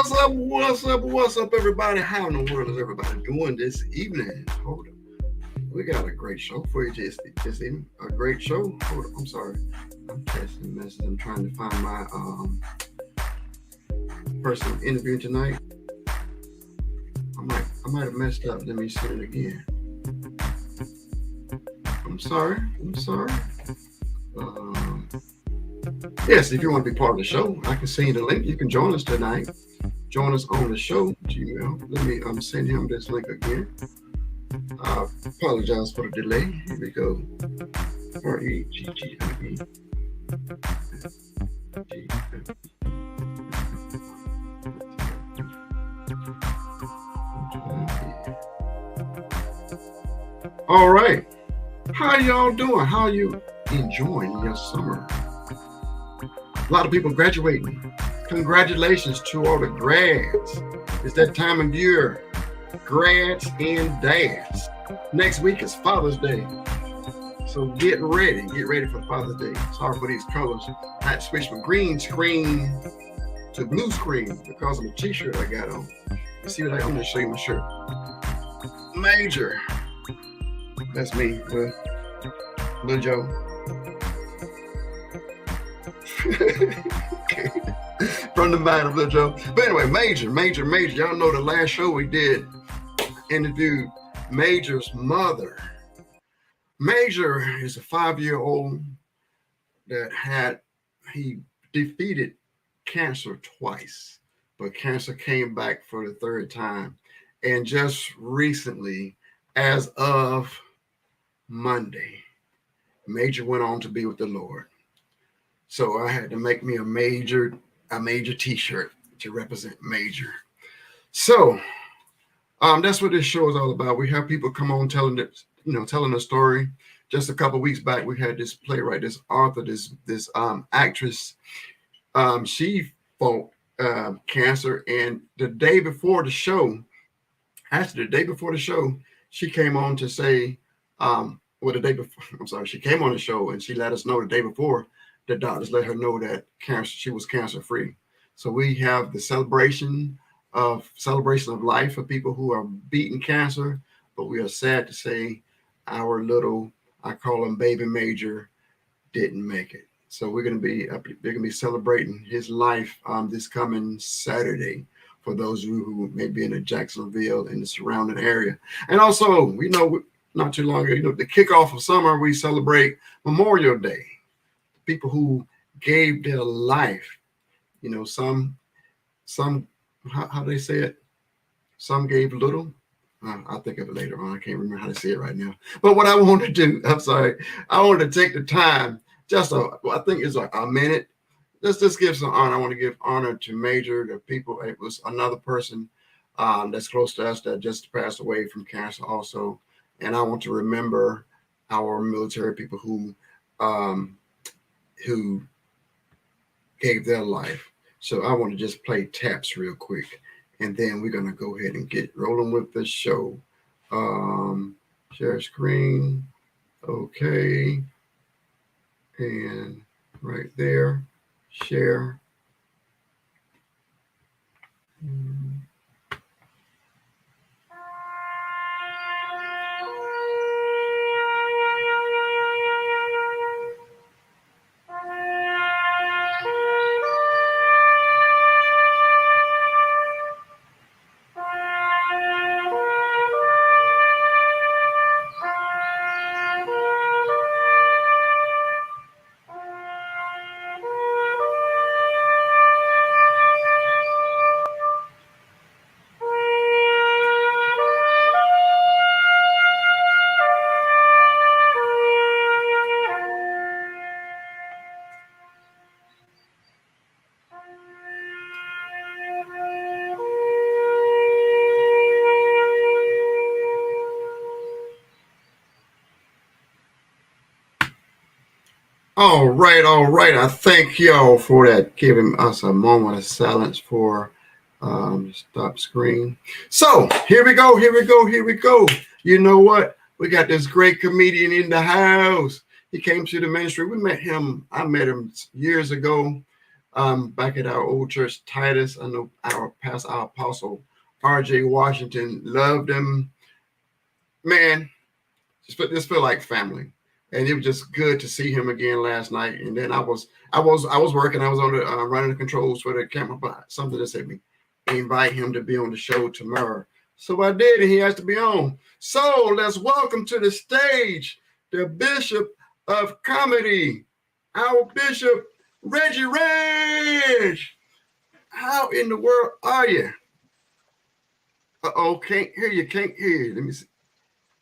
What's up, everybody? How in the world is everybody doing this evening? Hold on. We got a great show for you this evening. A great show. Hold on. I'm sorry. I'm texting messages. I'm trying to find my person interviewing tonight. I might have messed up. Let me send it again. I'm sorry. Um, yes, if you want to be part of the show, I can send you the link. You can join us tonight. Join us on the show, Gmail. Let me send him this link again. I apologize for the delay. Here we go. REGGIE. All right. How y'all doing? How are you enjoying your summer? A lot of people graduating. Congratulations to all the grads. It's that time of year. Grads and dads. Next week is Father's Day. So get ready. Get ready for Father's Day. Sorry for these colors. I had to switch from green screen to blue screen because of the t-shirt I got on. You see what I'm going to show you my shirt. Major. That's me, Lil Joe. From the mind of Lil Joe. But anyway, Major. Y'all know the last show we did interviewed Major's mother. Major is a 5-year-old that he defeated cancer twice, but cancer came back for the third time. And just recently, as of Monday, Major went on to be with the Lord. So I had to make me a major t-shirt to represent Major. So that's what this show is all about. We have people come on telling a story. Just a couple of weeks back, we had this playwright, this author, this actress. She fought cancer, and the day before the show, she came on to say, she came on the show and she let us know the day before the doctors let her know that she was cancer free. So we have the celebration of life for people who are beating cancer, but we are sad to say our little, I call him baby Major, didn't make it. So they're going to be celebrating his life this coming Saturday for those of you who may be in the Jacksonville and the surrounding area. And also, not too long ago, the kickoff of summer, we celebrate Memorial Day. People who gave their life, some how do they say it? Some gave little. I'll think of it later on. I can't remember how to say it right now. But what I want to do, I want to take the time, I think it's like a minute. Let's just give some honor. I want to give honor to Major, the people. It was another person that's close to us that just passed away from cancer also. And I want to remember our military people who gave their life. So I want to just play taps real quick, and then we're going to go ahead and get rolling with the show. Share screen. Okay. And right there, share. All right. I thank y'all for that, giving us a moment of silence for stop screen. So here we go. You know what? We got this great comedian in the house. He came to the ministry. I met him years ago back at our old church, Titus. I know our apostle, R.J. Washington, loved him. Man, just feel like family. And it was just good to see him again last night. And then I was working. I was on the running the controls for the camera, but something that said me invite him to be on the show tomorrow. So I did, and he has to be on. So let's welcome to the stage the Bishop of Comedy, our Bishop Reggie Reg. How in the world are you? Uh-oh, can't hear you. Can't hear you. Let me see.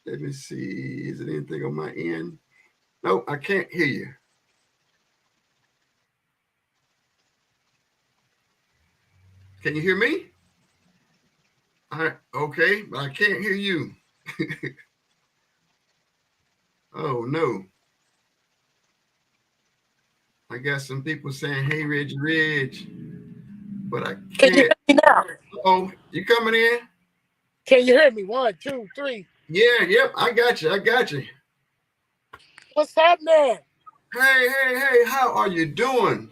Let me see. Is it anything on my end? Nope, I can't hear you. Can you hear me? Okay, but I can't hear you. Oh no. I got some people saying, hey Reggie Reg, but I Can you hear can't. me now? Oh, you coming in? Can you hear me? One, two, three. Yeah, yep, I got you. I got you. What's happening? Hey, how are you doing?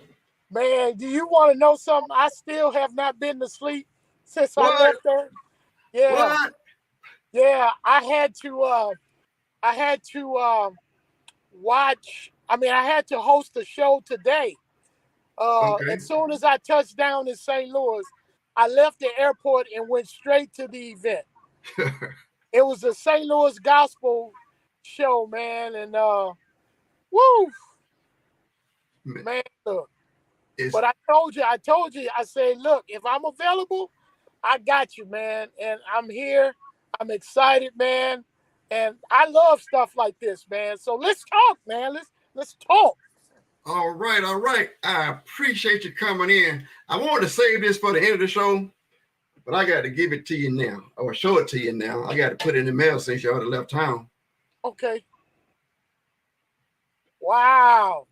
Man, do you want to know something? I still have not been to sleep since I What? left there. Yeah, What? yeah. I had to watch. I mean, I had to host a show today. Okay. As soon as I touched down in St. Louis, I left the airport and went straight to the event. It was a St. Louis gospel show, man, and woo, man, look. It's But I said, look, if I'm available, I got you, man. And I'm here. I'm excited, man. And I love stuff like this, man. So let's talk, man. Let's talk. all right, all right. I appreciate you coming in. I wanted to save this for the end of the show, but I got to give it to you now, or show it to you now. I got to put it in the mail since you already left town. Okay. Wow.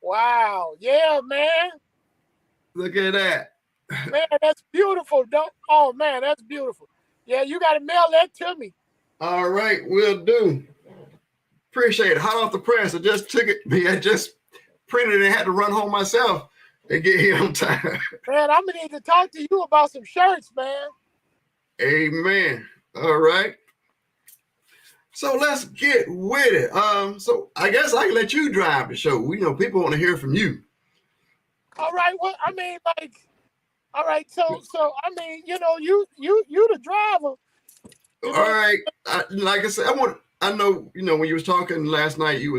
Wow. Yeah, man. Look at that. Man, that's beautiful. Don't oh man, that's beautiful. Yeah, you gotta mail that to me. All right, will do. Appreciate it. Hot off the press. I just took it. I just printed it and had to run home myself and get here on time. Man, I'm gonna need to talk to you about some shirts, man. Amen. All right. So let's get with it. So I guess I can let you drive the show. We know people want to hear from you. All right, well, I mean, like, all right, so I mean, you the driver, All you know. right. Like I said, I know, when you was talking last night, you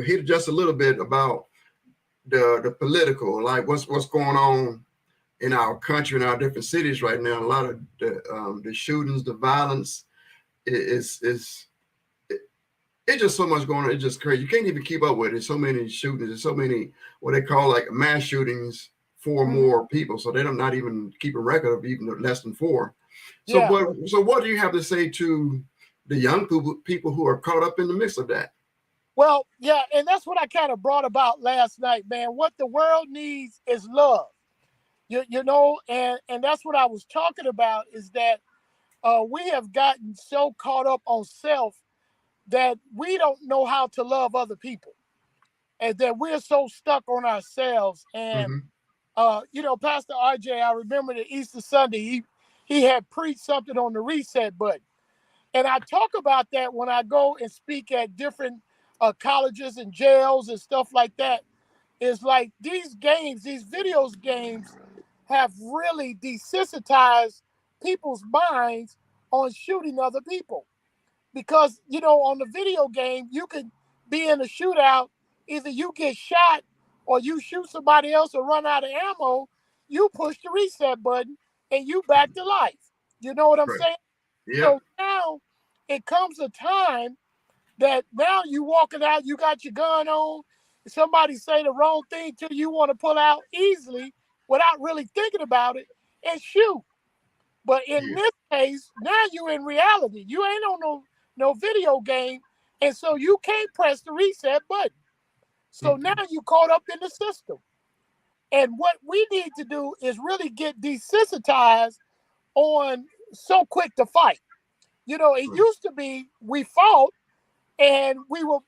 hit just a little bit about the political, like what's going on in our country, in our different cities right now. A lot of the shootings, the violence is it's just so much going on. It's just crazy. You can't even keep up with it. There's so many shootings. There's so many what they call like mass shootings, four Mhm. more people. So they're not even keeping record of even less than four. So Yeah. what do you have to say to the young people who are caught up in the mix of that? Well, yeah, and that's what I kind of brought about last night, man. What the world needs is love. And that's what I was talking about is that we have gotten so caught up on self that we don't know how to love other people, and that we're so stuck on ourselves. And Hmm. Pastor RJ, I remember the Easter Sunday, he had preached something on the reset button. And I talk about that when I go and speak at different colleges and jails and stuff like that. Is like these games, these videos games have really desensitized people's minds on shooting other people. Because, on the video game, you could be in a shootout, either you get shot or you shoot somebody else or run out of ammo, you push the reset button and you back to life. You know what I'm Right. saying? Yep. So now it comes a time that now you walking out, you got your gun on, somebody say the wrong thing to you, want to pull out easily without really thinking about it and shoot. But in Yeah. this case, now you in reality. You ain't on no video game, and so you can't press the reset button. So now Okay. you caught up in the system. And what we need to do is really get desensitized on so quick to fight. It Right. used to be we fought and we were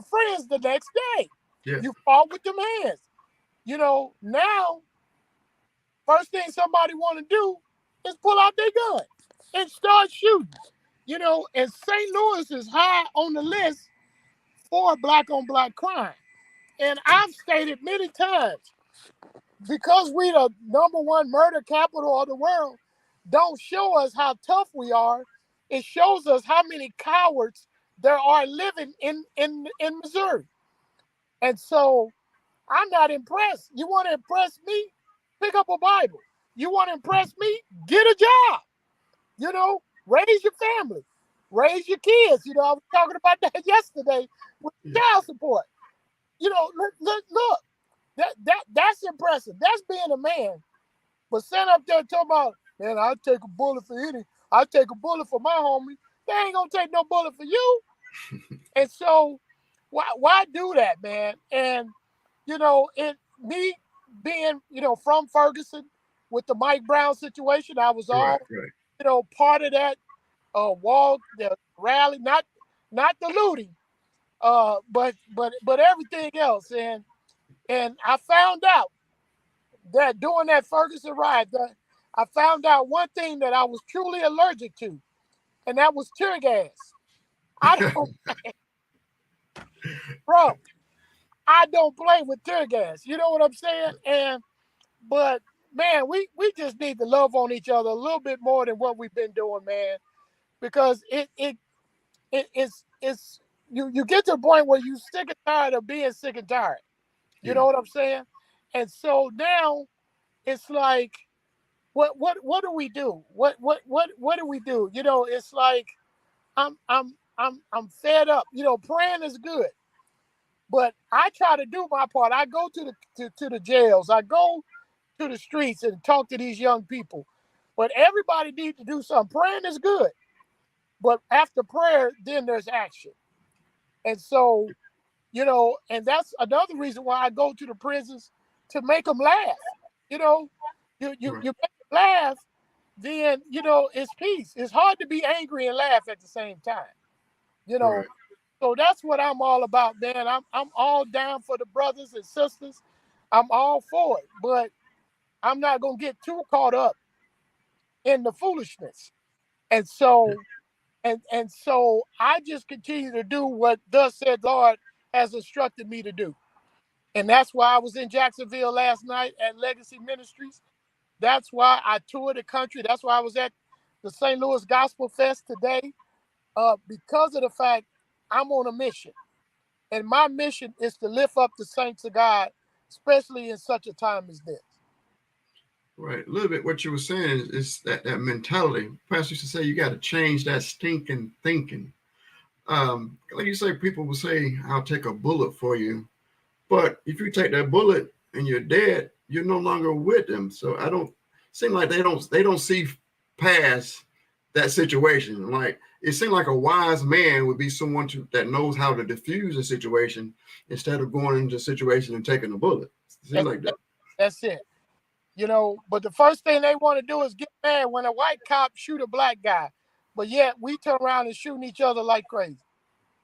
friends the next day. Yeah. You fought with them hands. Now first thing somebody want to do is pull out their gun and start shooting. And St. Louis is high on the list for black on black crime. And I've stated many times, because we the number one murder capital of the world, don't show us how tough we are. It shows us how many cowards there are living in Missouri. And so I'm not impressed. You want to impress me? Pick up a Bible. You want to impress me? Get a job. Raise your family. Raise your kids. I was talking about that yesterday with child support. Look, that's impressive. That's being a man. But sitting up there talking about, man, I'll take a bullet for any. I'll take a bullet for my homie. They ain't gonna take no bullet for you. And so why do that, man? And me being, from Ferguson with the Mike Brown situation, I was all, part of that walk, the rally, not the looting, but everything else. And I found out that during that Ferguson riot, I found out one thing that I was truly allergic to, and that was tear gas. I don't, bro, I don't play with tear gas. You know what I'm saying? But man, we just need to love on each other a little bit more than what we've been doing, man, because it's you get to a point where you sick and tired of being sick and tired. You know what I'm saying? And so now it's like, what do we do? What do we do? It's like I'm fed up. Praying is good, but I try to do my part. I go to the jails. I go to the streets and talk to these young people. But everybody needs to do something. Praying is good, but after prayer, then there's action. And so, and that's another reason why I go to the prisons, to make them laugh. You make them laugh, then it's peace. It's hard to be angry and laugh at the same time. So that's what I'm all about, man. I'm all down for the brothers and sisters. I'm all for it, but I'm not gonna get too caught up in the foolishness. And so so I just continue to do what thus said Lord has instructed me to do. And that's why I was in Jacksonville last night at Legacy Ministries. That's why I toured the country. That's why I was at the St. Louis Gospel Fest today, because of the fact I'm on a mission. And my mission is to lift up the saints of God, especially in such a time as this. Right. A little bit what you were saying is that mentality. Pastor used to say you got to change that stinking thinking. Like you say, people will say, I'll take a bullet for you. But if you take that bullet and you're dead, you're no longer with them. So I don't seem like they don't see past that situation. Like it seems like a wise man would be someone that knows how to diffuse a situation instead of going into a situation and taking a bullet. It seems like that. That's it. But the first thing they want to do is get mad when a white cop shoot a black guy. But yet we turn around and shooting each other like crazy.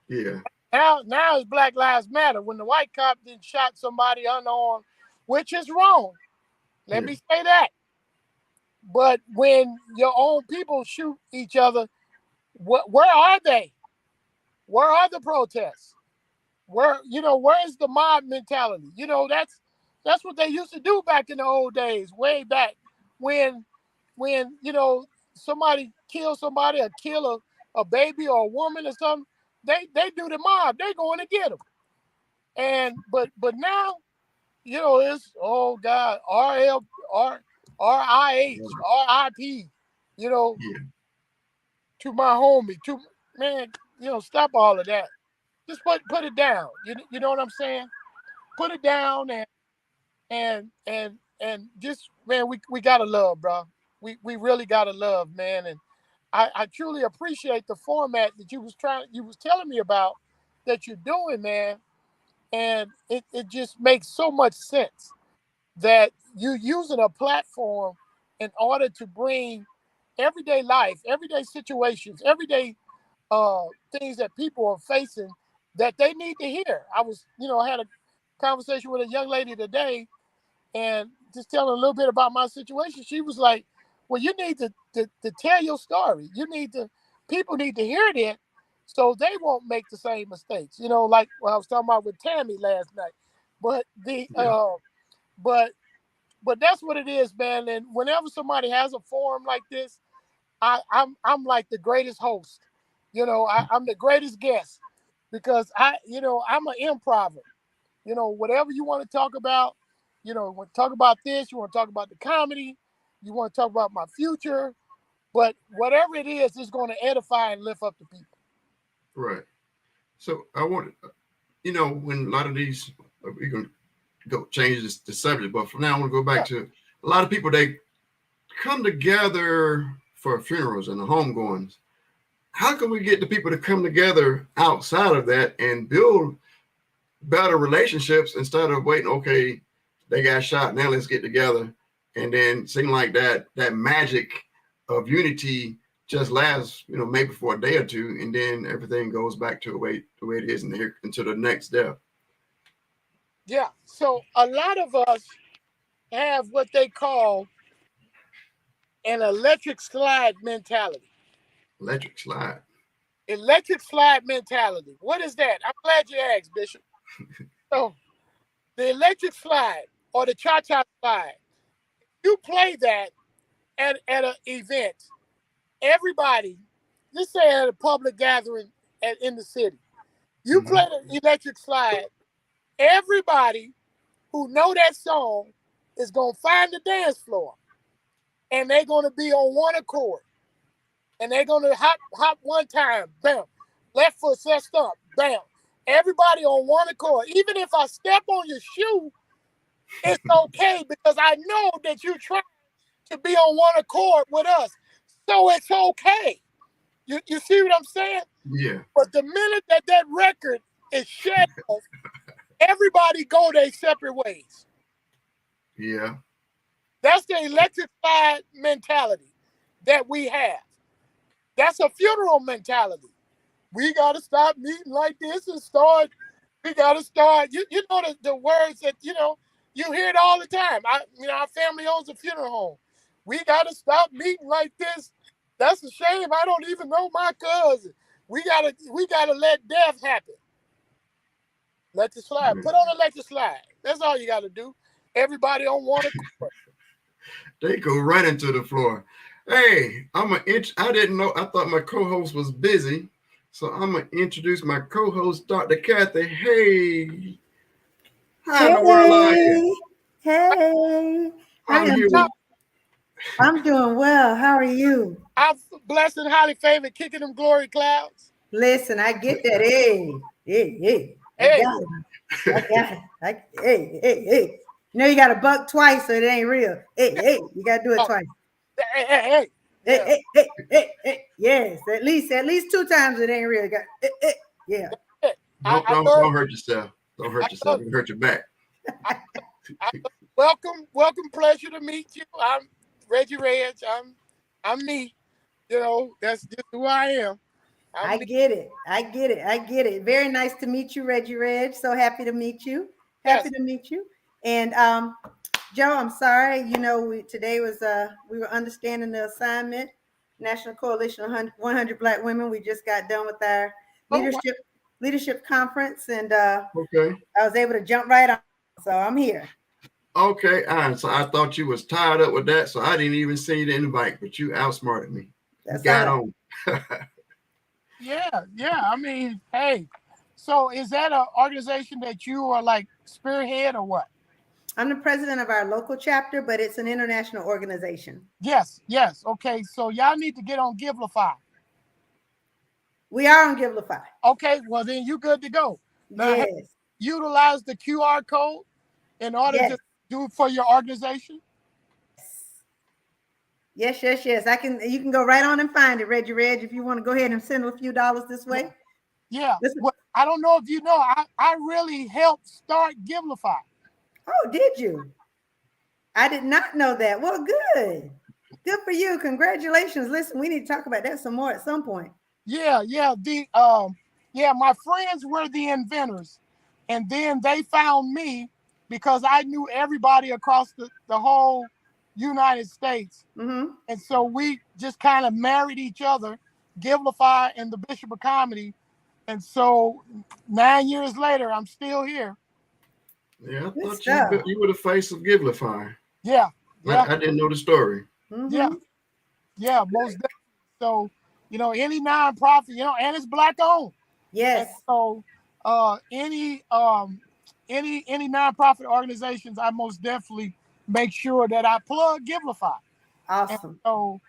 Yeah. Now it's Black Lives Matter. When the white cop then shot somebody unarmed, which is wrong. Let me say that. But when your own people shoot each other, where are they? Where are the protests? Where's the mob mentality? That's what they used to do back in the old days, way back when somebody kills somebody or kill a baby or a woman or something. They do the mob. They going to get them. But now, it's, oh God, RIH, RIP, to my homie, man, stop all of that. Just put it down. You know what I'm saying? Put it down and just, man, we gotta love, bro. We really gotta love, man. And I truly appreciate the format that you was telling me about that you're doing, man. And it just makes so much sense that you're using a platform in order to bring everyday life, everyday situations, everyday things that people are facing that they need to hear. I had a conversation with a young lady today, and just telling a little bit about my situation. She was like, well, you need to tell your story. People need to hear that so they won't make the same mistakes. Like what I was talking about with Tammy last night. But Yeah. but but that's what it is, man. And whenever somebody has a forum like this, I'm like the greatest host. I'm the greatest guest because I'm an improver. Whatever you want to talk about, want to talk about this, you want to talk about the comedy, you want to talk about my future, but whatever it is, it's going to edify and lift up the people. Right. So I want, when a lot of these, we can go change the subject, but for now I want to go back Yeah, to a lot of people. They come together for funerals and the homegoings. How can we get the people to come together outside of that and build better relationships instead of waiting? Okay, they got shot. Now let's get together, and then seem like that magic of unity just lasts, maybe for a day or two, and then everything goes back to the way it is, and here until the next death. yeah. So a lot of us have what they call an electric slide mentality. Electric slide. Electric slide mentality. What is that? I'm glad you asked, Bishop. So the electric slide or the cha-cha slide, you play that at an event. Everybody, let's say at a public gathering in the city, you Hmm. play the electric slide. Everybody who know that song is gonna find the dance floor, and they're gonna be on one accord, and they're gonna hop one time, bam, left foot set stomp, bam. Everybody on one accord. Even if I step on your shoe, it's okay because I know that you're trying to be on one accord with us. So it's okay. You see what I'm saying? Yeah. But the minute that record is shut off, everybody go their separate ways. Yeah. That's the electrified mentality that we have. That's a funeral mentality. We got to stop meeting like this and start. We got to start. You know the words that you hear it all the time. Our family owns a funeral home. We got to stop meeting like this. That's a shame. I don't even know my cousin. We gotta let death happen. Let the slide. Put on a let the slide. That's all you got to do. Everybody on one accord. They go right into the floor. Hey, I didn't know. I thought my co-host was busy, so I'm gonna introduce my co-host, Dr. Kathy. Hey, how in the world are you? Hey, hey. I I'm am here with. I'm doing well. How are you? I'm blessed and highly favored, kicking them glory clouds. Listen, I get that. Hey. I Hey, got it. I got it. Hey. You know you got to buck twice so it ain't real. Hey. You got to do it oh, twice. hey. Yeah. Hey. Yes, at least two times it ain't real. You got yeah. I, don't I don't love, don't hurt yourself. Don't I hurt yourself. love, You hurt your back. I, I welcome, pleasure to meet you. I'm Reggie Reg. I'm me. That's just who I am. I I'm me. get it. I get it. Very nice to meet you, Reggie Reg. So happy to meet you. Happy Yes, to meet you. And Joe, I'm sorry. Today was we were understanding the assignment, National Coalition of 100 Black Women. We just got done with our oh, wow. leadership conference, and Okay. I was able to jump right on. So I'm here. Okay. All right. So I thought you was tied up with that, so I didn't even send you the invite, but you outsmarted me. You That's all got right. on. Yeah. I mean, hey. So is that an organization that you are like spearhead or what? I'm the president of our local chapter, but it's an international organization. Yes. Okay, so y'all need to get on Givelify. We are on Givelify. Okay, well then you good to go. Now, hey, Yes. utilize the QR code in order Yes. to do it for your organization. Yes. You can go right on and find it, Reggie Reg, if you want to go ahead and send a few dollars this Yeah. way. Yeah. Listen. Well, I don't know if you know, I really helped start Givelify. Oh, did you? I did not know that. Well, good. Good for you. Congratulations. Listen, we need to talk about that some more at some point. Yeah. My friends were the inventors, and then they found me because I knew everybody across the whole United States. Mm-hmm. And so we just kind of married each other, Givelify and the Bishop of Comedy. And so 9 years later, I'm still here. Yeah, I Good thought stuff. you were the face of Givelify. Yeah, yeah, I didn't know the story. yeah, Mm-hmm. yeah, most definitely. So, any nonprofit, and it's Black owned. And Yes. so any nonprofit organizations, I most definitely make sure that I plug Givelify. And Awesome. so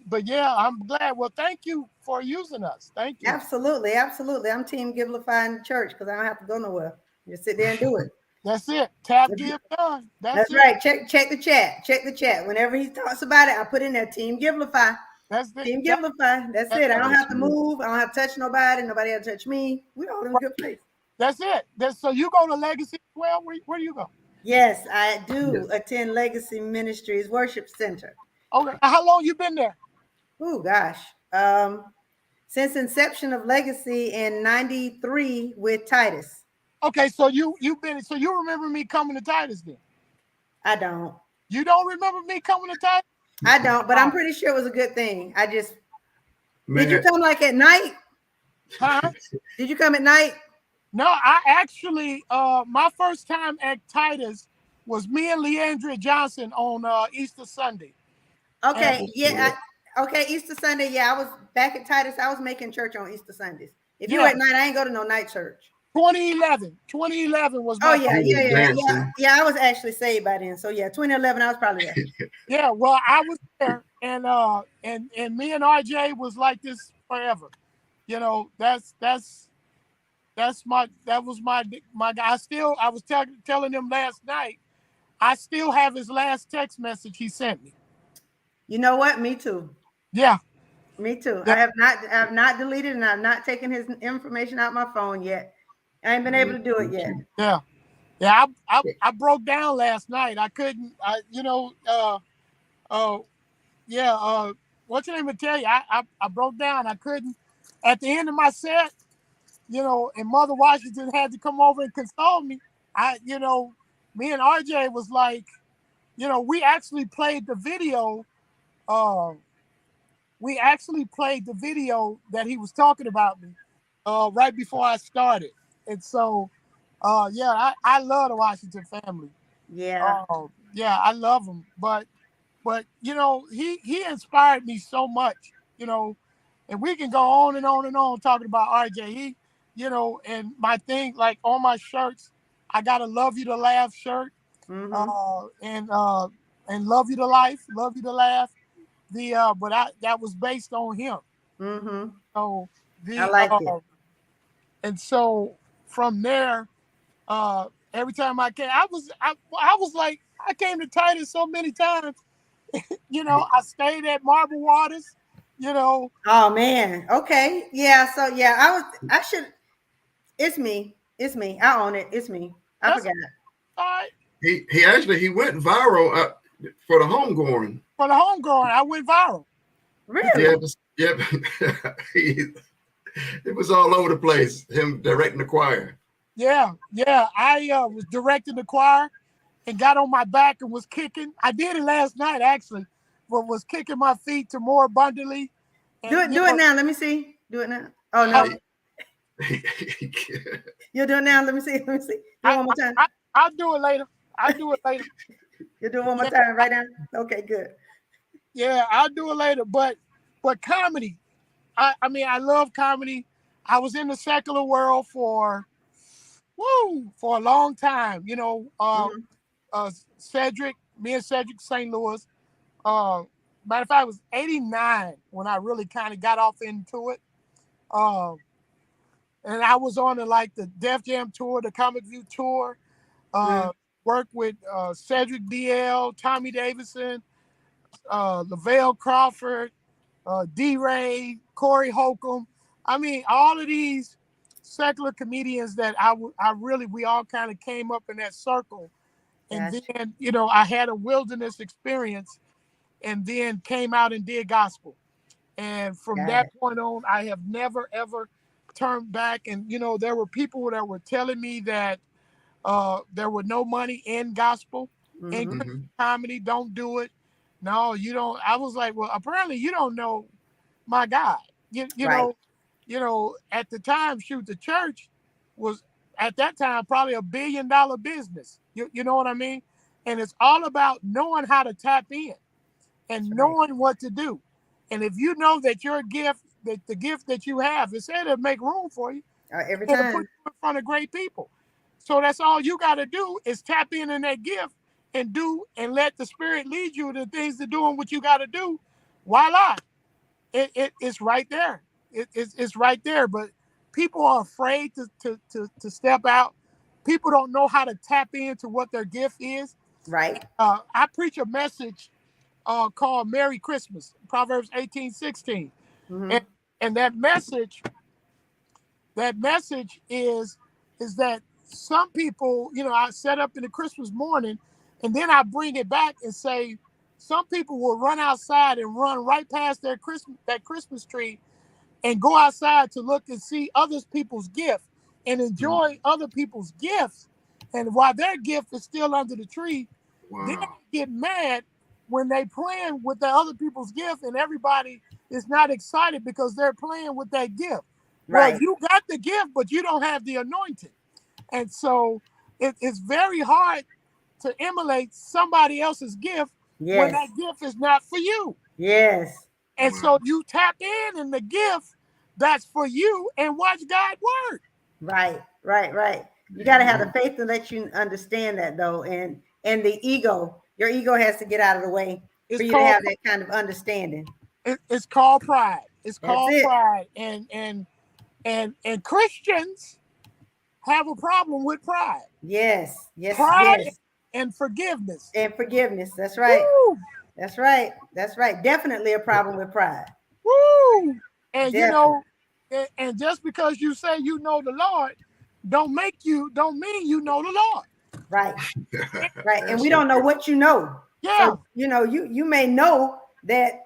but yeah, I'm glad. Well, thank you for using us. Thank you. Absolutely. Absolutely. I'm team Givelify in the church because I don't have to go nowhere. Just sit there and do it. That's it. Tap, give, done. That's That's it. right. Check the chat. Check the chat. Whenever he talks about it, I put in there Team Givelify. That's it. Team Givelify. That's it. I don't have to move. I don't have to touch nobody. Nobody has to touch me. We're all in a good place. That's it. So you go to Legacy as well? Where do you go? Yes, I do attend Legacy Ministries Worship Center. Okay. How long you been there? Oh gosh. Since inception of Legacy in '93 with Titus. Okay, so you remember me coming to Titus then? I don't. You don't remember me coming to Titus? I don't, but I'm pretty sure it was a good thing. Man. Did you come like at night? Huh? Did you come at night? No, I actually my first time at Titus was me and Leandria Johnson on Easter Sunday. Okay, okay, Easter Sunday. Yeah, I was back at Titus. I was making church on Easter Sundays. If you were at night, I ain't go to no night church. 2011 was my yeah. I was actually saved by then. So yeah, 2011, I was probably there. Yeah, well, I was there, and me and RJ was like this forever. That was my guy. I was telling him last night, I still have his last text message he sent me. You know what? Me too. Yeah. Me too. I have not deleted and I've not taken his information out my phone yet. I ain't been able to do it yet. Yeah. Yeah, I broke down last night. I couldn't what's your name to tell you? I broke down. I couldn't at the end of my set, and Mother Washington had to come over and console me. Me and RJ was like, we actually played the video. We actually played the video that he was talking about me right before I started. And so, I love the Washington family. Yeah. Yeah, I love him. But he inspired me so much, and we can go on and on and on talking about RJ. And my thing, like on my shirts, I got a Love You to Laugh shirt. And Love You to Life, Love You to Laugh. That was based on him. So I like it. And so from there, every time I came, I was like, I came to Titus so many times. I stayed at Marble Waters. Oh man. Okay. Yeah. So yeah, It's me. I own it. It's me. I forgot. All right. He went viral for the homegoing. For the homegoing, I went viral. Really? Yeah. It was all over the place. Him directing the choir. Yeah. I was directing the choir and got on my back and was kicking. I did it last night actually, but was kicking my feet to More Abundantly. And, do it now. Let me see. Do it now. Oh no. You'll do it now. Let me see. Do it one more time. I'll do it later. You'll do it one more time right now. Okay, good. Yeah, I'll do it later. But comedy, I love comedy. I was in the secular world for a long time. Cedric, me and Cedric St. Louis. Matter of fact, it was 89 when I really kind of got off into it. And I was on the Def Jam tour, the Comic View tour. Worked with Cedric DL, Tommy Davidson, Lavelle Crawford, D-Ray, Corey Holcomb. I mean, all of these secular comedians that we all kind of came up in that circle. And then, I had a wilderness experience and then came out and did gospel. And from that point on, I have never, ever turned back. And, there were people that were telling me that There were no money in gospel, in Mhm. Christian comedy. Don't do it. No, you don't. I was like, well, apparently you don't know my God. You Right. know, at the time, shoot, the church was at that time probably $1 billion business. You know what I mean? And it's all about knowing how to tap in and That's right. knowing what to do. And if you know that your gift, that the gift that you have, is there to make room for you, Every and to put time. you in front of great people. So that's all you got to do is tap in that gift and do and let the Spirit lead you to things to doing what you got to do. Voila, it's right there. It's right there. But people are afraid to step out. People don't know how to tap into what their gift is. Right. I preach a message called Merry Christmas, Proverbs 18:16. And, Mhm. and that message is that some people, I set up in the Christmas morning, and then I bring it back and say, some people will run outside and run right past that Christmas tree and go outside to look and see other people's gifts and Mhm. enjoy other people's gifts. And while their gift is still under the tree, then Wow. they get mad when they playing with the other people's gift and everybody is not excited because they're playing with that gift. Well, Right. you got the gift, but you don't have the anointing. And so it's very hard to emulate somebody else's gift when Yes. that gift is not for you. Yes. And so Wow. you tap in the gift that's for you and watch God work. Right. Right. Right. You got to have the Amen. faith to let you understand that though, and the ego. Your ego has to get out of the way for It's you to called have that kind of understanding. it's called pride. It's That's called it. pride. And Christians have a problem with pride. Yes. Yes. Pride Yes. and forgiveness. And forgiveness. That's right. Woo! That's right. That's right. Definitely a problem with pride. Woo! And Definitely. and just because you say you know the Lord, don't mean you know the Lord. Right. Right. And That's we so don't know good. what you know. Yeah, So, you may know that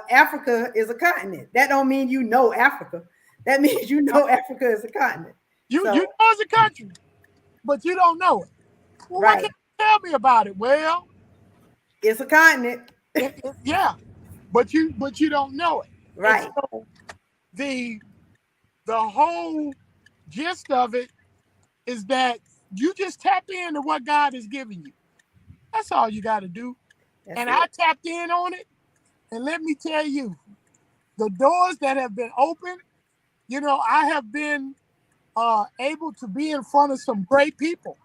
Africa is a continent. That don't mean you know Africa. That means you know Africa is a continent. you So, know it's a country, but you don't know it. Well, what can right. you tell me about it? Well, It's a continent. yeah, but you don't know it. And Right. so the the whole gist of it is that you just tap into what God is giving you. That's all you got to do. That's And I it. tapped in on it, and let me tell you, the doors that have been opened. I have been able to be in front of some great people.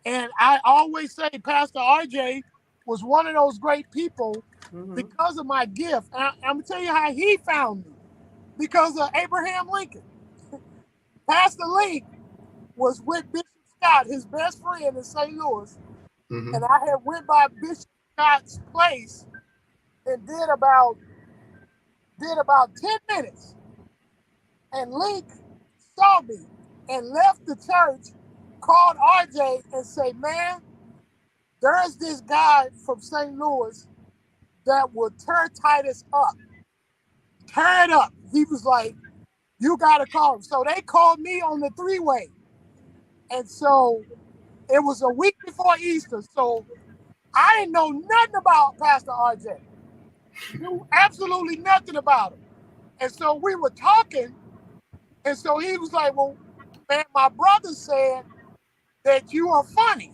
And I always say Pastor RJ was one of those great people Mm-hmm. because of my gift. And I'm going to tell you how he found me because of Abraham Lincoln. Pastor Link was with Bishop Scott, his best friend in St. Louis. And Hmm. I had went by Bishop Scott's place and did about 10 minutes. And Link saw me and left the church, called RJ and say, man, there's this guy from St. Louis that will tear Titus up. Tear it up. He was like, you got to call him. So they called me on the three-way. And so it was a week before Easter. So I didn't know nothing about Pastor RJ. Knew absolutely nothing about him. And so we were talking. And so he was like, well, man, my brother said that you are funny.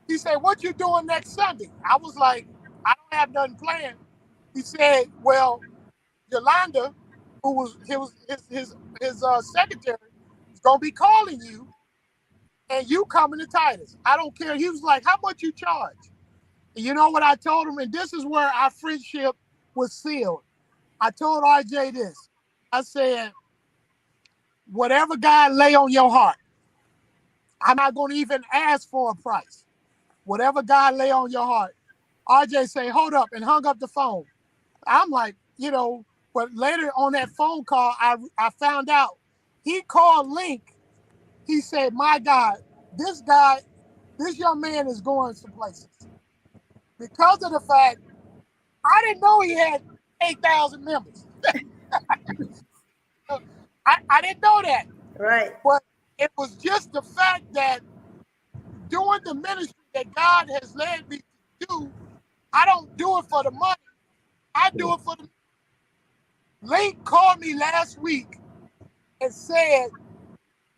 He said, what you doing next Sunday? I was like, I don't have nothing planned. He said, well, Yolanda, who was his secretary, is gonna be calling you, and you coming to Titus. I don't care. He was like, how much you charge? And you know what I told him? And this is where our friendship was sealed. I told RJ this. I said, whatever God lay on your heart, I'm not gonna even ask for a price. Whatever God lay on your heart. RJ say, hold up, and hung up the phone. I'm like, but later on that phone call, I found out he called Link. He said, my God, this guy, this young man is going some places. Because of the fact, I didn't know he had 8,000 members. I didn't know that. Right. But it was just the fact that doing the ministry that God has led me to do, I don't do it for the money. I do it for the. Link called me last week and said,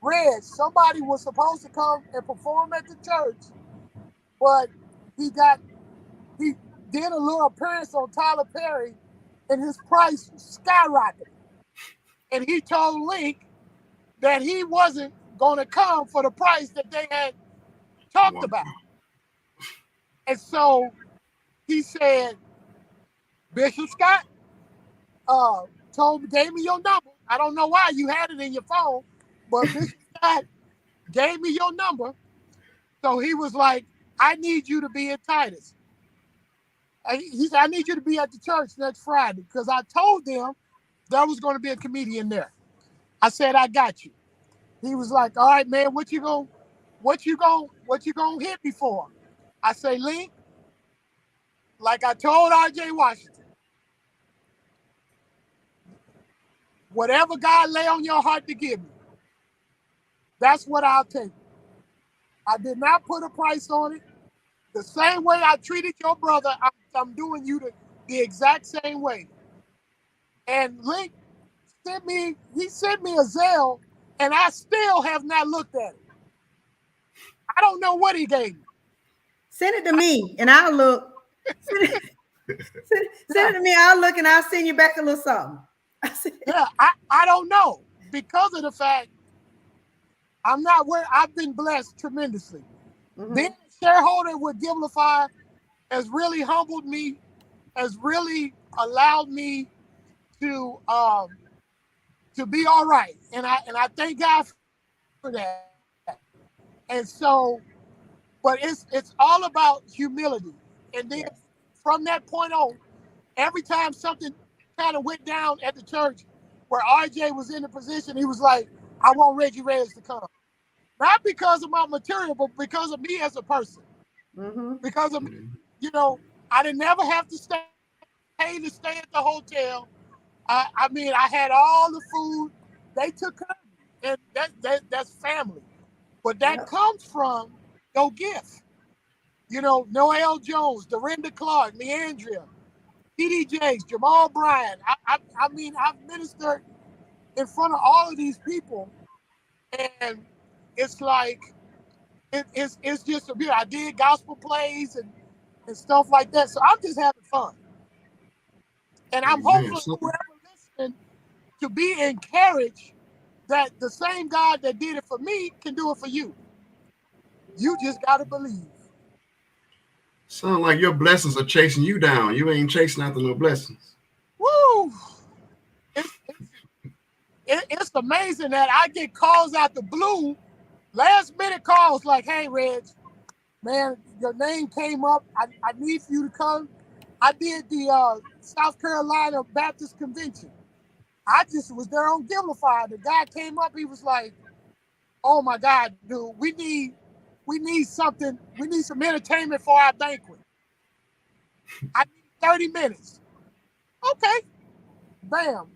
Reg, somebody was supposed to come and perform at the church, but he did a little appearance on Tyler Perry and his price skyrocketed. And he told Link that he wasn't going to come for the price that they had talked about. And so he said, Bishop Scott gave me your number. I don't know why you had it in your phone, but Bishop Scott gave me your number. So he was like, I need you to be in Titus. He said, I need you to be at the church next Friday because I told them there was going to be a comedian there. I said, I got you. He was like, all right, man, what you gonna hit me for? I say, Link, like I told RJ Washington, whatever God lay on your heart to give me, that's what I'll take. I did not put a price on it. The same way I treated your brother, I'm doing you the exact same way. And Link sent me a Zelle, and I still have not looked at it. I don't know what he gave me. Send it to me, and I'll look. Send it to me. I'll look, and I'll send you back a little something. Yeah, I don't know because of the fact I'm not where I've been blessed tremendously. Mm-hmm. Being a shareholder with Givelify has really humbled me, has really allowed me to be all right, and I thank God for that. And so, but it's all about humility, and then from that point on, every time something kind of went down at the church where RJ was in the position, he was like, I want Reggie Reyes to come. Not because of my material, but because of me as a person. Mm-hmm. Because of, I didn't never have to stay at the hotel. I mean, I had all the food. They took care of me. And that's family. But that comes from your gift. Noel Jones, Dorinda Clark, Leandria, TD Jakes, Jamal Bryant. I mean, I've ministered in front of all of these people, and it's like it's just a beauty. I did gospel plays and stuff like that, so I'm just having fun, and I'm hopeful whoever listening to be encouraged that the same God that did it for me can do it for you. You just gotta believe. Sound like your blessings are chasing you down. You ain't chasing after no blessings. Woo! It's amazing that I get calls out the blue, last minute calls like, hey, Reg, man, your name came up. I need for you to come. I did the South Carolina Baptist Convention. I just was there on Givelify. The guy came up. He was like, oh, my God, dude, we need something. We need some entertainment for our banquet. I need 30 minutes. Okay. Bam.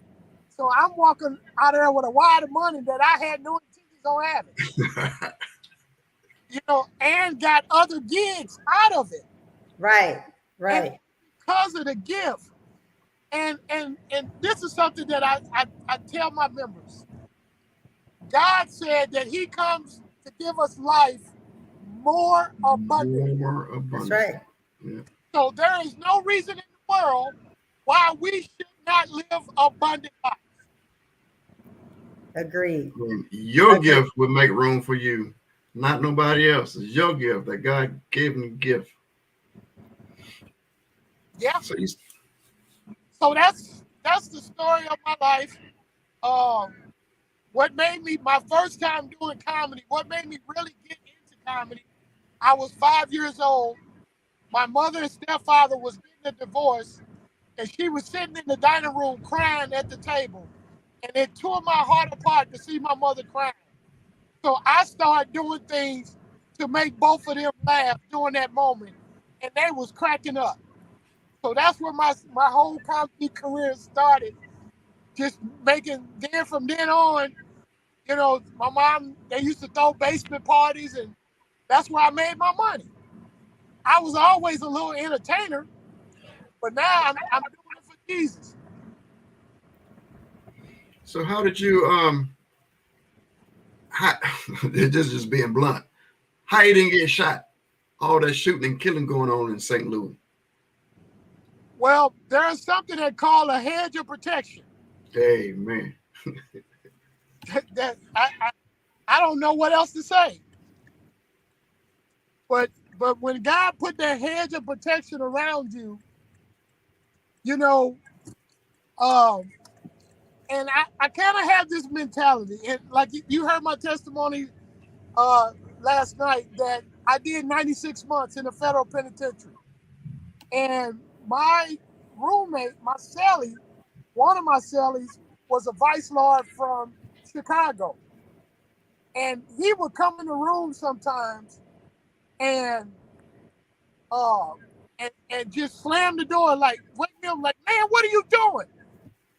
So I'm walking out of there with a wad of money that I had no intentions on having. And got other gigs out of it. Right. And because of the gift. And this is something that I tell my members. God said that he comes to give us life more abundantly. That's right. Yeah. So there is no reason in the world why we should not live abundant lives. Agreed. Your gift will make room for you, not nobody else. It's your gift that God gave me gift. Yeah. So that's the story of my life. What made me my first time doing comedy, what made me really get into comedy, I was 5 years old. My mother and stepfather was getting a divorce, and she was sitting in the dining room crying at the table. And it tore my heart apart to see my mother crying. So I started doing things to make both of them laugh during that moment. And they was cracking up. So that's where my whole comedy career started. Just from then on, my mom, they used to throw basement parties, and That's where I made my money. I was always a little entertainer, but now I'm doing it for Jesus. So how did you how, this is just being blunt. How you didn't get shot? All that shooting and killing going on in St. Louis. Well, there's something that called a hedge of protection. Amen. that I don't know what else to say. But when God put that hedge of protection around you, you know, um, and I kind of have this mentality, and like you heard my testimony uh, last night that I did 96 months in a federal penitentiary, and my roommate, my cellie, one of my cellies was a vice lord from Chicago, and he would come in the room sometimes and uh and just slam the door like wake me up like, man, what are you doing?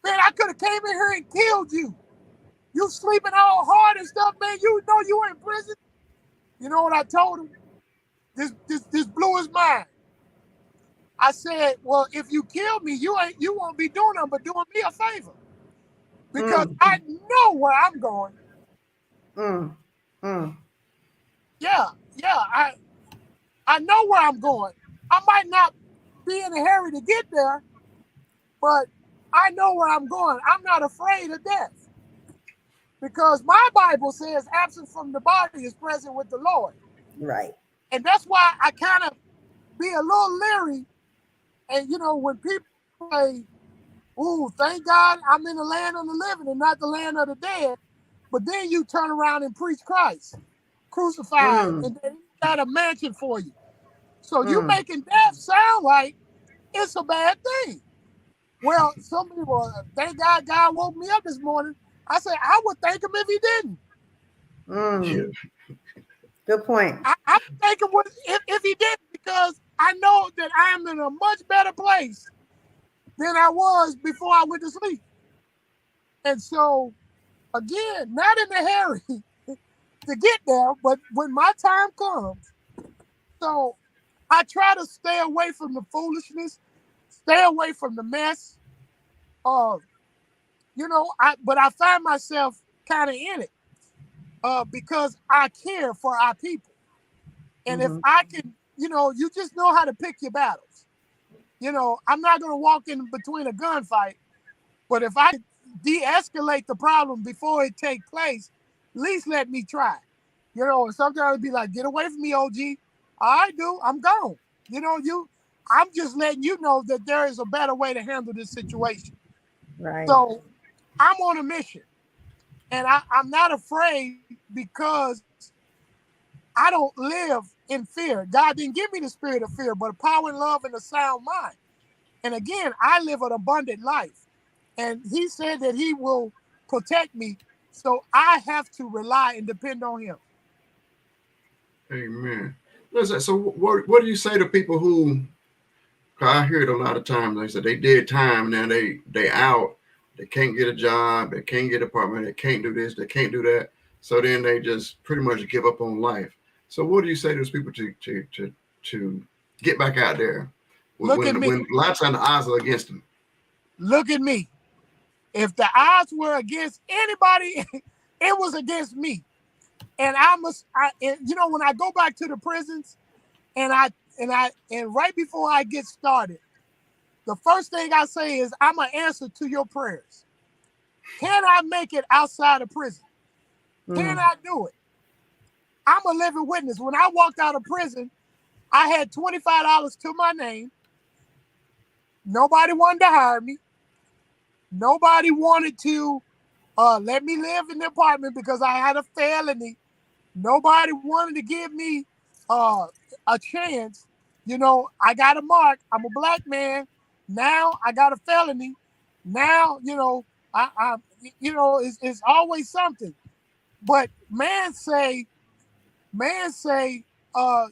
Man, I could have came in here and killed you. You sleeping all hard and stuff, man. You know you were in prison. You know what I told him? This blew his mind. I said, well, if you kill me, you won't be doing nothing but doing me a favor. Because Mm, I know where I'm going. mm, mm. Yeah, yeah, I know where I'm going. I might not be in a hurry to get there, but I know where I'm going. I'm not afraid of death because my Bible says absent from the body is present with the Lord. Right. And that's why I kind of be a little leery. And, you know, when people say, ooh, thank God I'm in the land of the living and not the land of the dead, but then you turn around and preach Christ, crucified, Mm, and then he got a mansion for you. So you mm. making death sound like it's a bad thing. Well, some people, thank God woke me up this morning. I said, I would thank him if he didn't. Mm. Yeah. Good point. I would thank him if he didn't because I know that I am in a much better place than I was before I went to sleep. And so, again, not in a hurry to get there, but when my time comes, so I try to stay away from the foolishness, stay away from the mess. Uh, but I find myself kind of in it because I care for our people. And if Mm-hmm. I can, you just know how to pick your battles. I'm not going to walk in between a gunfight, but if I de-escalate the problem before it take place, at least let me try. And sometimes it'd be like, get away from me, OG. I do. I'm gone. I'm just letting you know that there is a better way to handle this situation. Right. So I'm on a mission. And I'm not afraid because I don't live in fear. God didn't give me the spirit of fear, but a power and love and a sound mind. And again, I live an abundant life. And he said that he will protect me. So I have to rely and depend on him. Amen. Listen, so what do you say to people who, 'cause I hear it a lot of times, they said they did time, now they out, they can't get a job, they can't get an apartment, they can't do this, they can't do that. So then they just pretty much give up on life. So what do you say to those people to get back out there Look at me. when a lot of times the odds are against them? Look at me. If the odds were against anybody, it was against me. And when I go back to the prisons and right before I get started, the first thing I say is I'm an answer to your prayers. Can I make it outside of prison? Can Mm. I do it? I'm a living witness. When I walked out of prison, I had $25 to my name. Nobody wanted to hire me. Nobody wanted to let me live in the apartment because I had a felony. Nobody wanted to give me a chance. I got a mark. I'm a black man. Now I got a felony. Now, it's always something. But man say,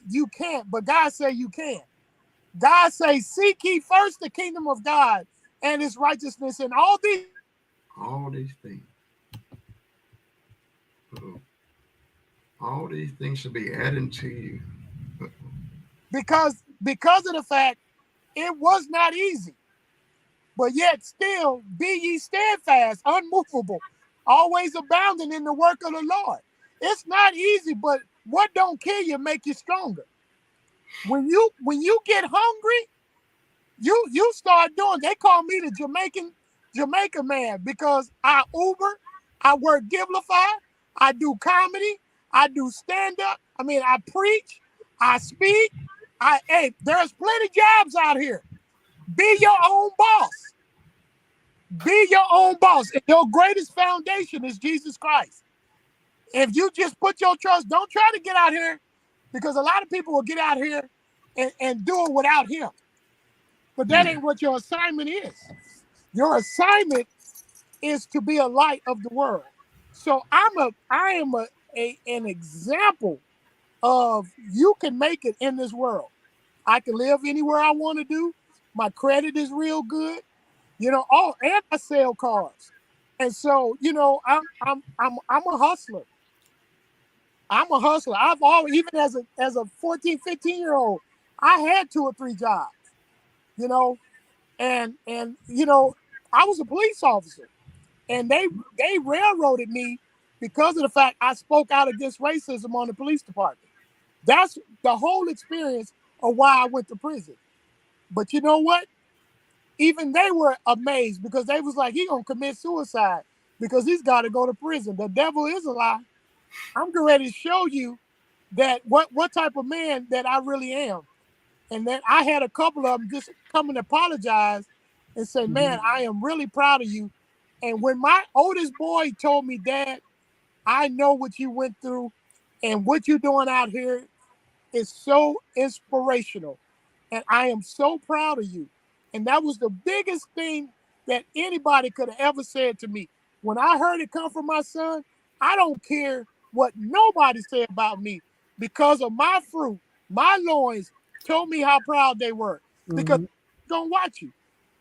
you can't, but God say you can. God say, seek ye first the kingdom of God and his righteousness, and all these All these things. Uh-oh. All these things should be added to you. But because of the fact it was not easy, but yet still be ye steadfast, unmovable, always abounding in the work of the Lord. It's not easy, but what don't kill you make you stronger. When you get hungry, you start doing. They call me the Jamaican man because I Uber, I work Givelify, I do comedy, I do stand up. I mean, I preach, I speak. Hey, there's plenty jobs out here. Be your own boss. Be your own boss. And your greatest foundation is Jesus Christ. If you just put your trust, don't try to get out here because a lot of people will get out here and do it without him. But that yeah, ain't what your assignment is. Your assignment is to be a light of the world. So I am an example of you can make it in this world. I can live anywhere I want to do. My credit is real good. And I sell cars. And so, I'm a hustler. I'm a hustler. I've always, even as a 14, 15-year-old, I had 2 or 3 jobs, you know, and I was a police officer, and they railroaded me because of the fact I spoke out against racism on the police department. That's the whole experience of why I went to prison. But you know what? Even they were amazed because they was like, he gonna commit suicide because he's got to go to prison. The devil is a lie. I'm getting ready to show you that what type of man that I really am. And then I had a couple of them just come and apologize and say, man, I am really proud of you. And when my oldest boy told me, Dad, I know what you went through and what you're doing out here is so inspirational. And I am so proud of you. And that was the biggest thing that anybody could have ever said to me. When I heard it come from my son, I don't care what nobody said about me because of my fruit, my loins told me how proud they were because Mhm. they're going to watch you.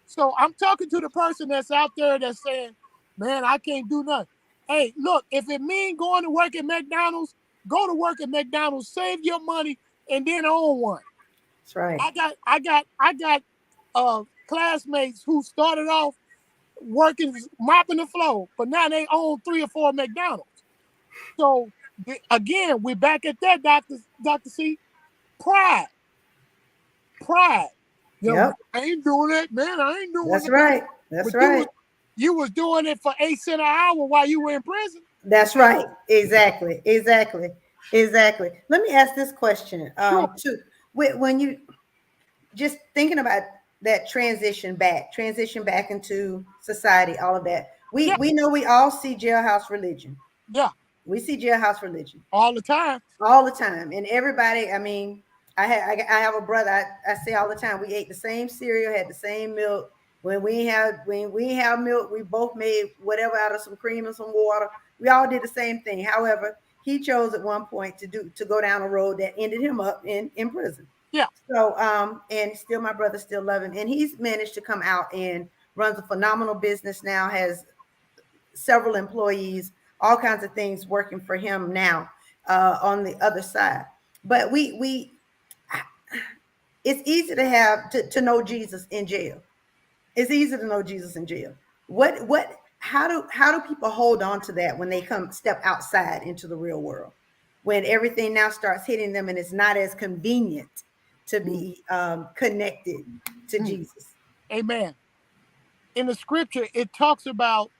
So I'm talking to the person that's out there that's saying, man, I can't do nothing. Hey, look, if it means going to work at McDonald's, go to work at McDonald's, save your money, and then own one. That's right. I got classmates who started off working mopping the floor, but now they own 3 or 4 McDonald's. So again, we're back at that, Doctor C. Pride, pride. Yep. I ain't doing that, man. I ain't doing That's that. right. That's But you right. was doing it for 8 cents an hour while you were in prison. That's right. Exactly. Exactly. Exactly. Let me ask this question. Sure. Too. When you just thinking about that transition back into society, all of that. Yeah, We know we all see jailhouse religion. yeah. We see jailhouse religion All the time. all the time, and everybody. I mean, I have a brother. I say all the time. We ate the same cereal, had the same milk. When we have milk, we both made whatever out of some cream and some water. We all did the same thing. However, he chose at one point to go down a road that ended him up in prison. Yeah. So, and still my brother still love him, and he's managed to come out and runs a phenomenal business now, has several employees, all kinds of things working for him now on the other side. But it's easy to have to know Jesus in jail. It's easy to know Jesus in jail. How do people hold on to that when they come step outside into the real world, when everything now starts hitting them and it's not as convenient to be connected to Jesus? Amen. In the scripture, it talks about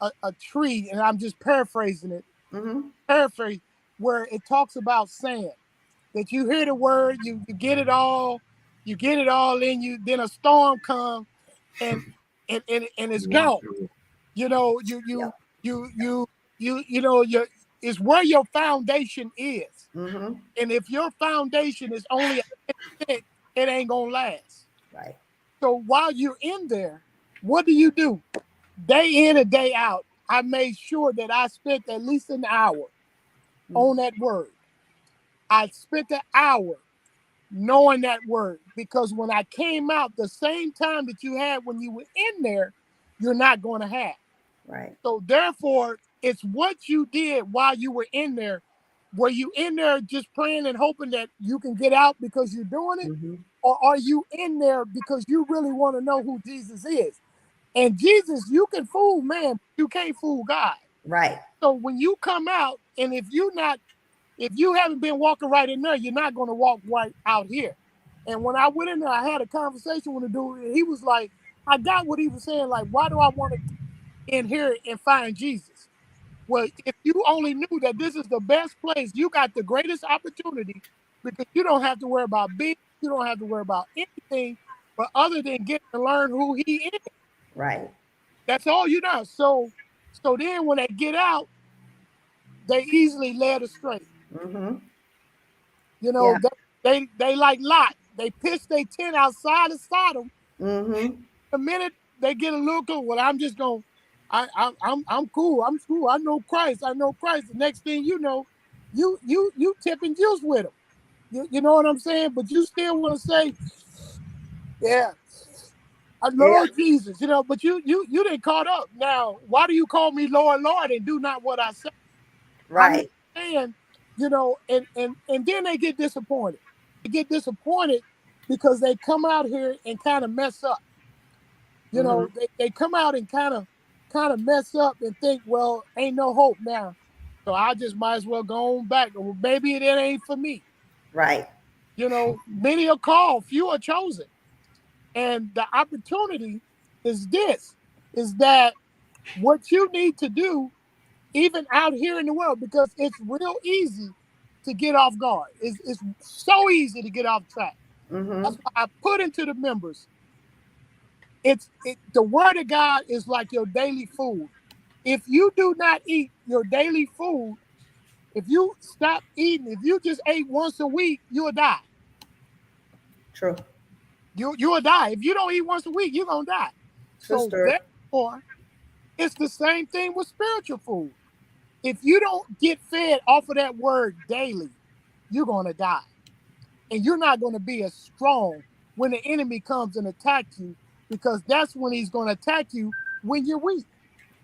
a tree, and I'm just paraphrasing it. Hmm. Paraphrase where it talks about sand. That you hear the word, you get it all in you. Then a storm comes, and and it's wash gone. your You know, you Yep. you you you you know your it's where your foundation is. Hmm. And if your foundation is only a stick, it ain't gonna last. Right. So while you're in there, what do? Day in and day out, I made sure that I spent at least an hour on that word. I spent an hour knowing that word because when I came out, the same time that you had when you were in there, you're not going to have. Right. So therefore, it's what you did while you were in there were you in there just praying and hoping that you can get out because you're doing it? Mm-hmm. Or are you in there because you really want to know who Jesus is? And Jesus, you can fool man, but you can't fool God. Right. So when you come out, and if you haven't been walking right in there, you're not going to walk right out here. And when I went in there, I had a conversation with a dude, and he was like, I got what he was saying. Like, why do I want to get in here and find Jesus? Well, if you only knew that this is the best place, you got the greatest opportunity because you don't have to worry about being, you don't have to worry about anything, but other than getting to learn who he is. Right. That's all you know. So then when they get out, they easily led astray. Mm-hmm. You know, Yeah. they like Lot. They pitch their tent outside of Sodom. Mm-hmm. The minute they get a little cool, well, I'm just going. I'm cool. I'm cool. I know Christ. I know Christ. The next thing you know, you tipping juice with them. You know what I'm saying? But you still want to say, yeah, I Yeah. love Jesus. You know, but you didn't caught up. Now, why do you call me Lord, Lord, and do not what I say? I'm not Right. saying, you know, and then they get disappointed. They get disappointed because they come out here and kind of mess up. You Mm-hmm. know, they come out and kind of mess up and think, well, ain't no hope now. So I just might as well go on back. Or maybe it ain't for me. Right. You know, many are called, few are chosen. And the opportunity is this, is that what you need to do even out here in the world, because it's real easy to get off guard. It's so easy to get off track. Mm-hmm. That's why I put into the members. The word of God is like your daily food. If you do not eat your daily food, if you stop eating, if you just ate once a week, you'll die. True. You'll die. If you don't eat once a week, you're gonna die. True So story. therefore, it's the same thing with spiritual food. If you don't get fed off of that word daily, you're going to die. And you're not going to be as strong when the enemy comes and attacks you, because that's when he's going to attack you when you're weak.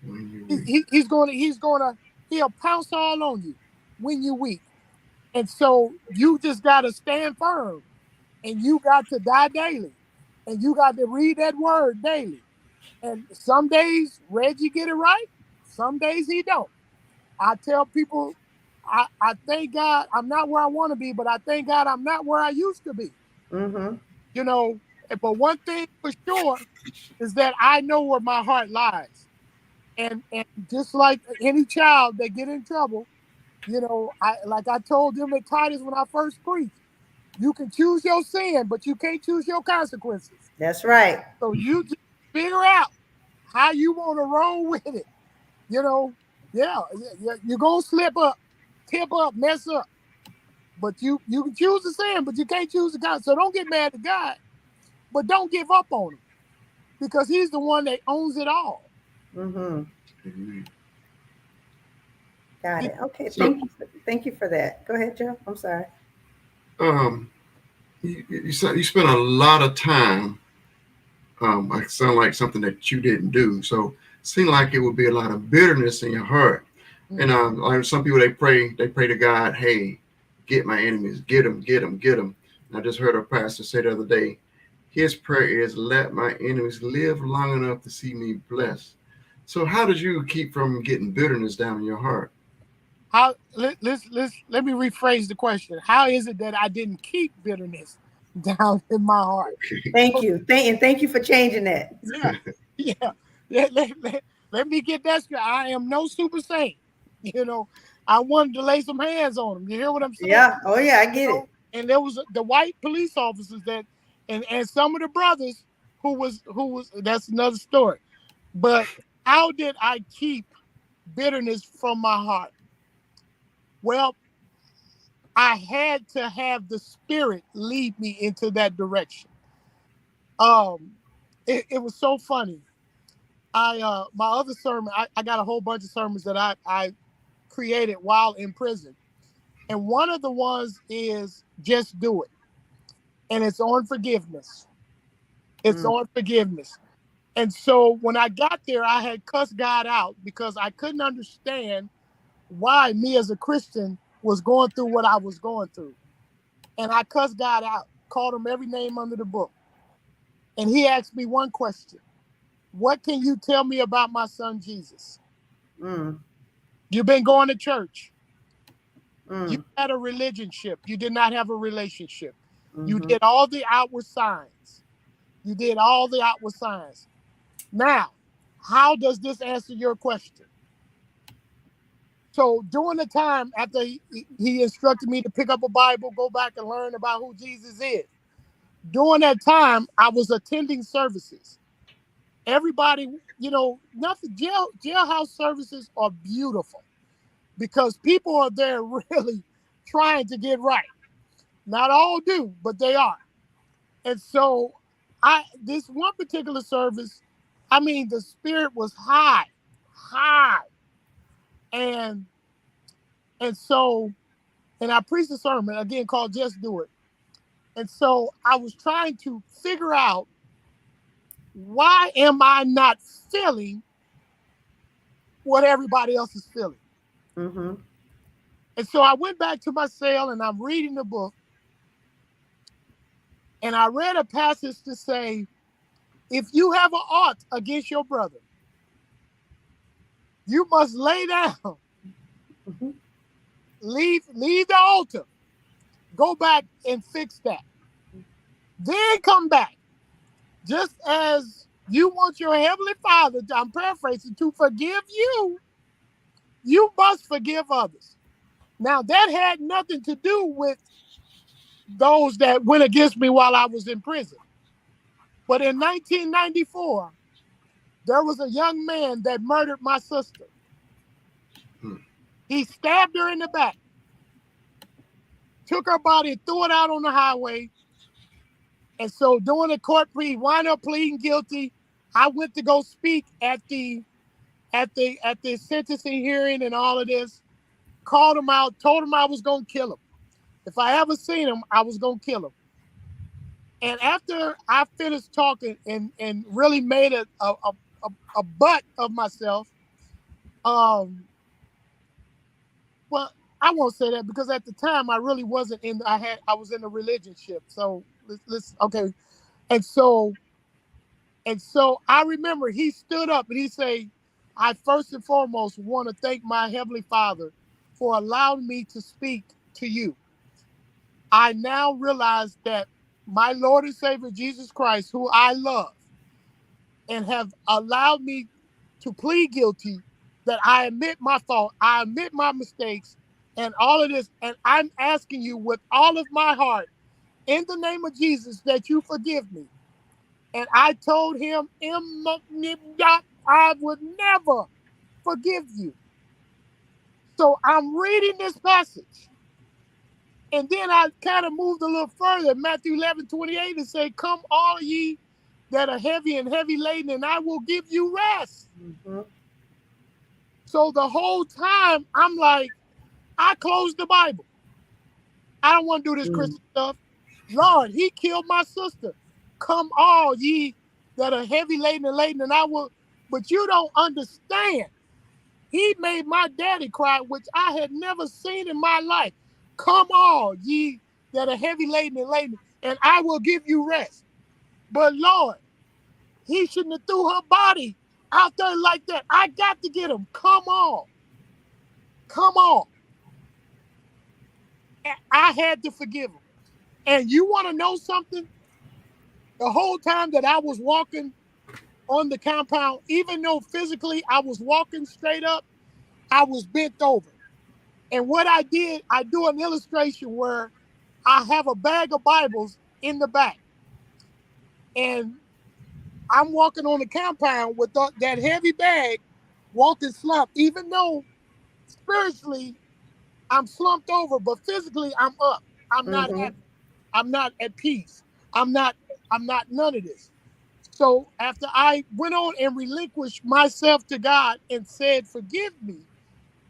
When you read. He'll pounce all on you when you're weak. And so you just got to stand firm, and you got to die daily, and you got to read that word daily. And some days Reggie get it right. Some days he don't. I tell people, I thank God I'm not where I want to be, but I thank God I'm not where I used to be. Mm-hmm. You know, but one thing for sure is that I know where my heart lies. And just like any child that get in trouble, you know, I told them at Titus when I first preached, you can choose your sin, but you can't choose your consequences. That's right. So you just figure out how you want to roll with it. You know, yeah, you're gonna slip up, tip up, mess up. But you can choose the sin, but you can't choose the God. So don't get mad at God, but don't give up on him, because he's the one that owns it all. Mm-hmm. Amen. Got it. Okay. So, Thank you for that. Go ahead, Joe. I'm sorry. um, you said you spent a lot of time. It sound like something that you didn't do. So, it seemed like it would be a lot of bitterness in your heart. And like some people, they pray to God, hey, get my enemies, get them, get them, get them. And I just heard a pastor say the other day, his prayer is, let my enemies live long enough to see me blessed. So how did you keep from getting bitterness down in your heart? Let me rephrase the question. How is it that I didn't keep bitterness down in my heart? Thank you. Thank you for changing that. Yeah, yeah. Let me get that straight. I am no super saint. You know, I wanted to lay some hands on them. You hear what I'm saying? Yeah. Oh yeah, I You get it. know, and there was the white police officers that, and some of the brothers who was that's another story. But how did I keep bitterness from my heart? Well, I had to have the Spirit lead me into that direction. Um, it was so funny. My other sermon, I got a whole bunch of sermons that I created while in prison, and one of the ones is just do it, and it's on forgiveness. It's Mm. on forgiveness. And so when I got there, I had cussed God out because I couldn't understand why me as a Christian was going through what I was going through. And I cussed God out, called him every name under the book. And he asked me one question. What can you tell me about my son Jesus? You've been going to church. You had a relationship. You did not have a relationship. You did all the outward signs. You did all the outward signs. Now, how does this answer your question? So during the time after he instructed me to pick up a Bible, go back and learn about who Jesus is, during that time, I was attending services. Everybody, nothing, jailhouse services are beautiful because people are there really trying to get right. Not all do, but they are. And so this one particular service, the spirit was high. And so, and I preached a sermon, again, called Just Do It. And so I was trying to figure out, why am I not feeling what everybody else is feeling? And so I went back to my cell and I'm reading the book. And I read a passage to say, if you have an ought against your brother, you must lay down, leave the altar, go back and fix that. Then come back. Just as you want your heavenly Father, I'm paraphrasing, to forgive you, you must forgive others. Now, that had nothing to do with those that went against me while I was in prison. But in 1994, there was a young man that murdered my sister. He stabbed her in the back, took her body and threw it out on the highway. And so during the court plea, wound up pleading guilty. I went to go speak at the sentencing hearing and all of this. Called him out, told him I was going to kill him. If I ever seen him, I was going to kill him. And after I finished talking and really made a butt of myself, well, I won't say that because at the time I really wasn't I was in a relationship. So let's okay. And so I remember he stood up and he said, I first and foremost want to thank my Heavenly Father for allowing me to speak to you. I now realize that my Lord and Savior, Jesus Christ, who I love and have allowed me to plead guilty, that I admit my fault, I admit my mistakes and all of this. And I'm asking you with all of my heart, in the name of Jesus, that you forgive me. And I told him, I would never forgive you. So I'm reading this passage. And then I kind of moved a little further, Matthew 11:28, and say, come all ye that are heavy and heavy laden, and I will give you rest. So the whole time, I'm like, I closed the Bible. I don't want to do this Christian stuff. Lord, he killed my sister. Come all ye that are heavy laden and I will, but you don't understand. He made my daddy cry, which I had never seen in my life. Come all ye that are heavy laden and I will give you rest. But Lord, he shouldn't have threw her body out there like that. I got to get him. Come on. Come on. And I had to forgive him. And you want to know something? The whole time that I was walking on the compound, even though physically I was walking straight up, I was bent over. And what I did, I do an illustration where I have a bag of Bibles in the back. And I'm walking on the compound with that heavy bag, walking slumped, even though spiritually I'm slumped over, but physically I'm up. I'm not happy. I'm not at peace. I'm not none of this. So after I went on and relinquished myself to God and said, forgive me,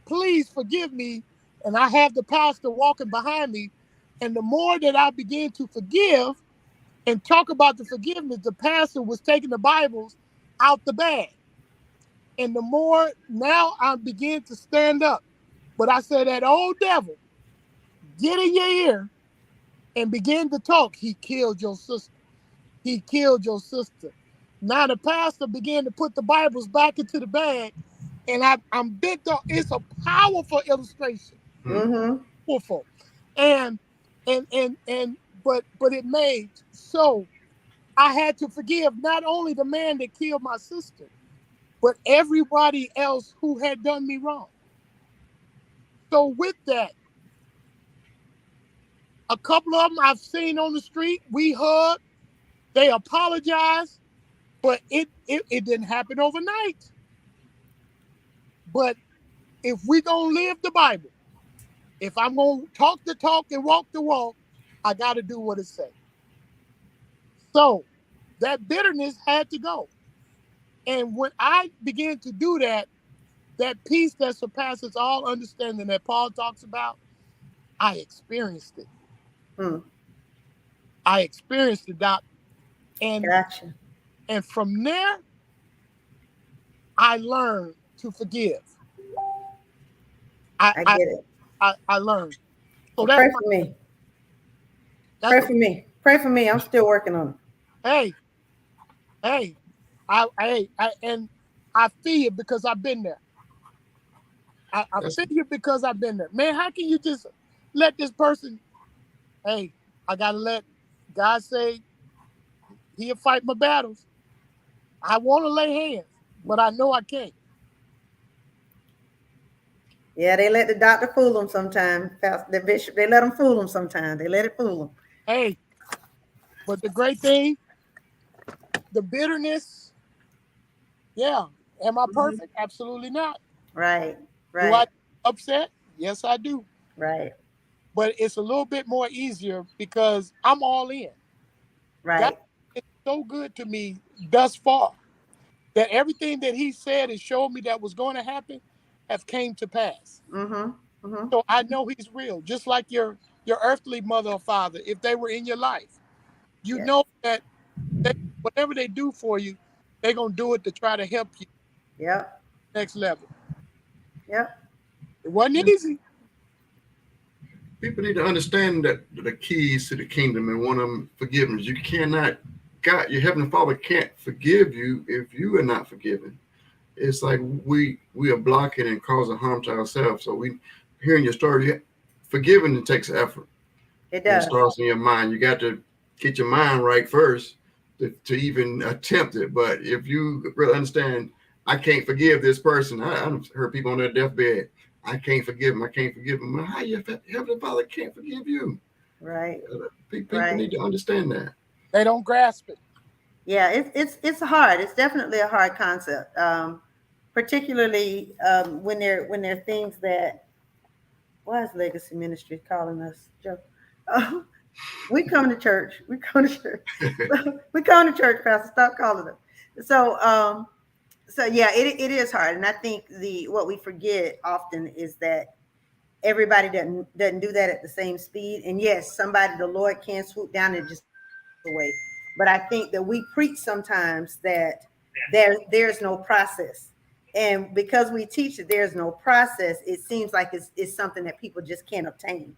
please forgive me. And I have the pastor walking behind me. And the more that I began to forgive and talk about the forgiveness, the pastor was taking the Bibles out the bag. And the more now I begin to stand up. But I said, that old devil, get in your ear and begin to talk, he killed your sister. He killed your sister. Now the pastor began to put the Bibles back into the bag, and I'm bent on. It's a powerful illustration, Mm-hmm. powerful, and but it made so I had to forgive not only the man that killed my sister, but everybody else who had done me wrong. So with that, a couple of them I've seen on the street. We hugged. They apologized, but it didn't happen overnight. But if we gonna live the Bible, if I'm gonna talk the talk and walk the walk, I got to do what it says. So that bitterness had to go. And when I began to do that, that peace that surpasses all understanding that Paul talks about, I experienced it. Mm. I experienced it, Doc. And Gotcha. and from there, I learned to forgive. I I I get it. I learned. So Well, that's pray for me. that's Pray for me. Pray for me. I'm still working on it. hey, hey, and I feel it because I've been there. I That's feel it because I've been there. Man, how can you just let this person? Hey, I gotta let God say He'll fight my battles. I want to lay hands, but I know I can't. Yeah, they let the doctor fool them sometimes. The bishop, they let them fool them sometimes. They let it fool them. Hey, but the great thing, the bitterness, yeah. Am I Mhm. perfect? Absolutely not. Right, Do I right, upset? Yes, I do. right, But it's a little bit more easier because I'm all in. God right. is so good to me thus far that everything that He said and showed me that was going to happen have came to pass. Mm-hmm. Mm-hmm. So I know He's real, just like your earthly mother or father. If they were in your life, you Yes. know that whatever they do for you, they're gonna do it to try to help you Yep. next level. Yep. It wasn't easy. people need to understand that the keys to the kingdom, and one of them forgiveness. You cannot, God, your heavenly Father can't forgive you if you are not forgiven. It's like we are blocking and causing harm to ourselves. So we, hearing your story, forgiving it takes effort, It and it does. starts in your mind. You got to get your mind right first to even attempt it. But if you really understand, I can't forgive this person. I've heard people on their deathbed. I can't forgive him. I can't forgive him. Well, how your heavenly Father can't forgive you? Right. People Right. need to understand that. They don't grasp it. Yeah. It's hard. It's definitely a hard concept. Particularly when they're things that. Why is Legacy Ministry calling us, Joe? Uh, we come to church. We come to church. We come to church, Pastor. Stop calling them. So so yeah, it is hard, and I think the what we forget often is that everybody doesn't do that at the same speed. And yes, somebody the Lord can swoop down and just away. But I think that we preach sometimes that there's no process. And because we teach that there's no process, it seems like it's something that people just can't obtain.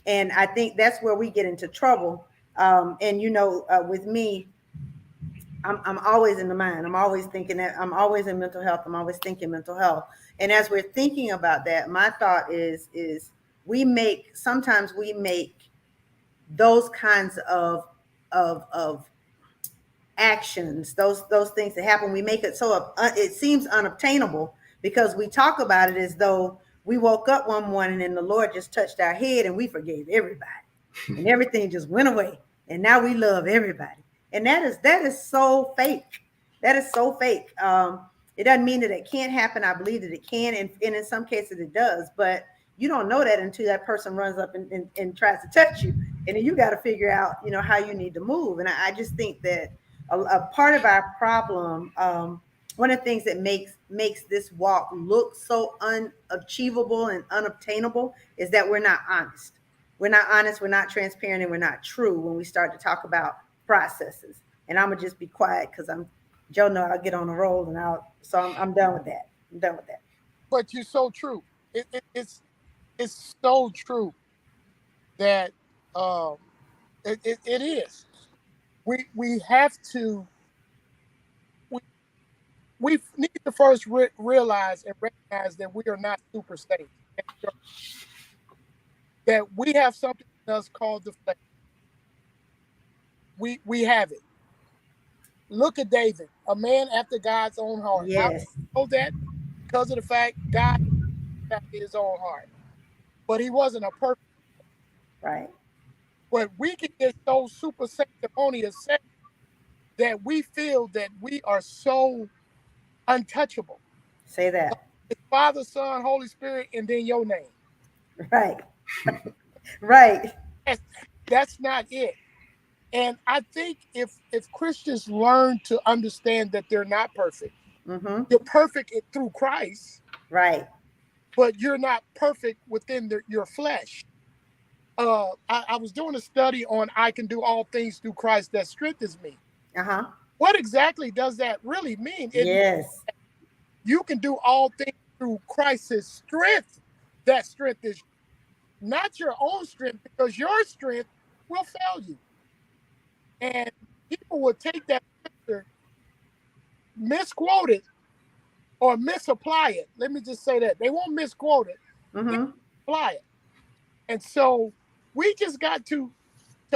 And I think that's where we get into trouble. And with me, I'm always in the mind. I'm always thinking that I'm always in mental health. I'm always thinking mental health. And as we're thinking about that, my thought is sometimes we make those kinds of actions, those things that happen, we make it so it seems unobtainable because we talk about it as though we woke up one morning and the Lord just touched our head and we forgave everybody and everything just went away and now we love everybody. And that is so fake. That is so fake. It doesn't mean that it can't happen. I believe that it can, and in some cases it does, but you don't know that until that person runs up and tries to touch you, and then you got to figure out how you need to move. And I just think that a part of our problem, one of the things that makes this walk look so unachievable and unobtainable is that we're not honest. We're not honest, we're not transparent, and we're not true when we start to talk about processes. And I'm gonna just be quiet because Joe know I'll get on a roll, and I'm done with that. I'm done with that. But you're so true. It's so true. that it is. We have to we, we need to first realize and recognize that we are not super saints. That we have something in us called the flesh. We have it. Look at David, a man after God's own heart. How do Yes. we know that? Because of the fact God after his own heart. But he wasn't a perfect. Right. But we can get so super sanctimonious that we feel that we are so untouchable. Say that. It's Father, Son, Holy Spirit, and then your name. Right. Right. That's, that's not it. And I think if Christians learn to understand that they're not perfect, Mm-hmm. you're perfect through Christ, Right. but you're not perfect within your flesh. I was doing a study on I can do all things through Christ that strengthens me. Uh-huh. What exactly does that really mean? Yes. You can do all things through Christ's strength that strengthens you, not your own strength, because your strength will fail you. And people will take that scripture, misquote it, or misapply it. Let me just say that. They won't misquote it, they Mm-hmm. apply it. And so we just got to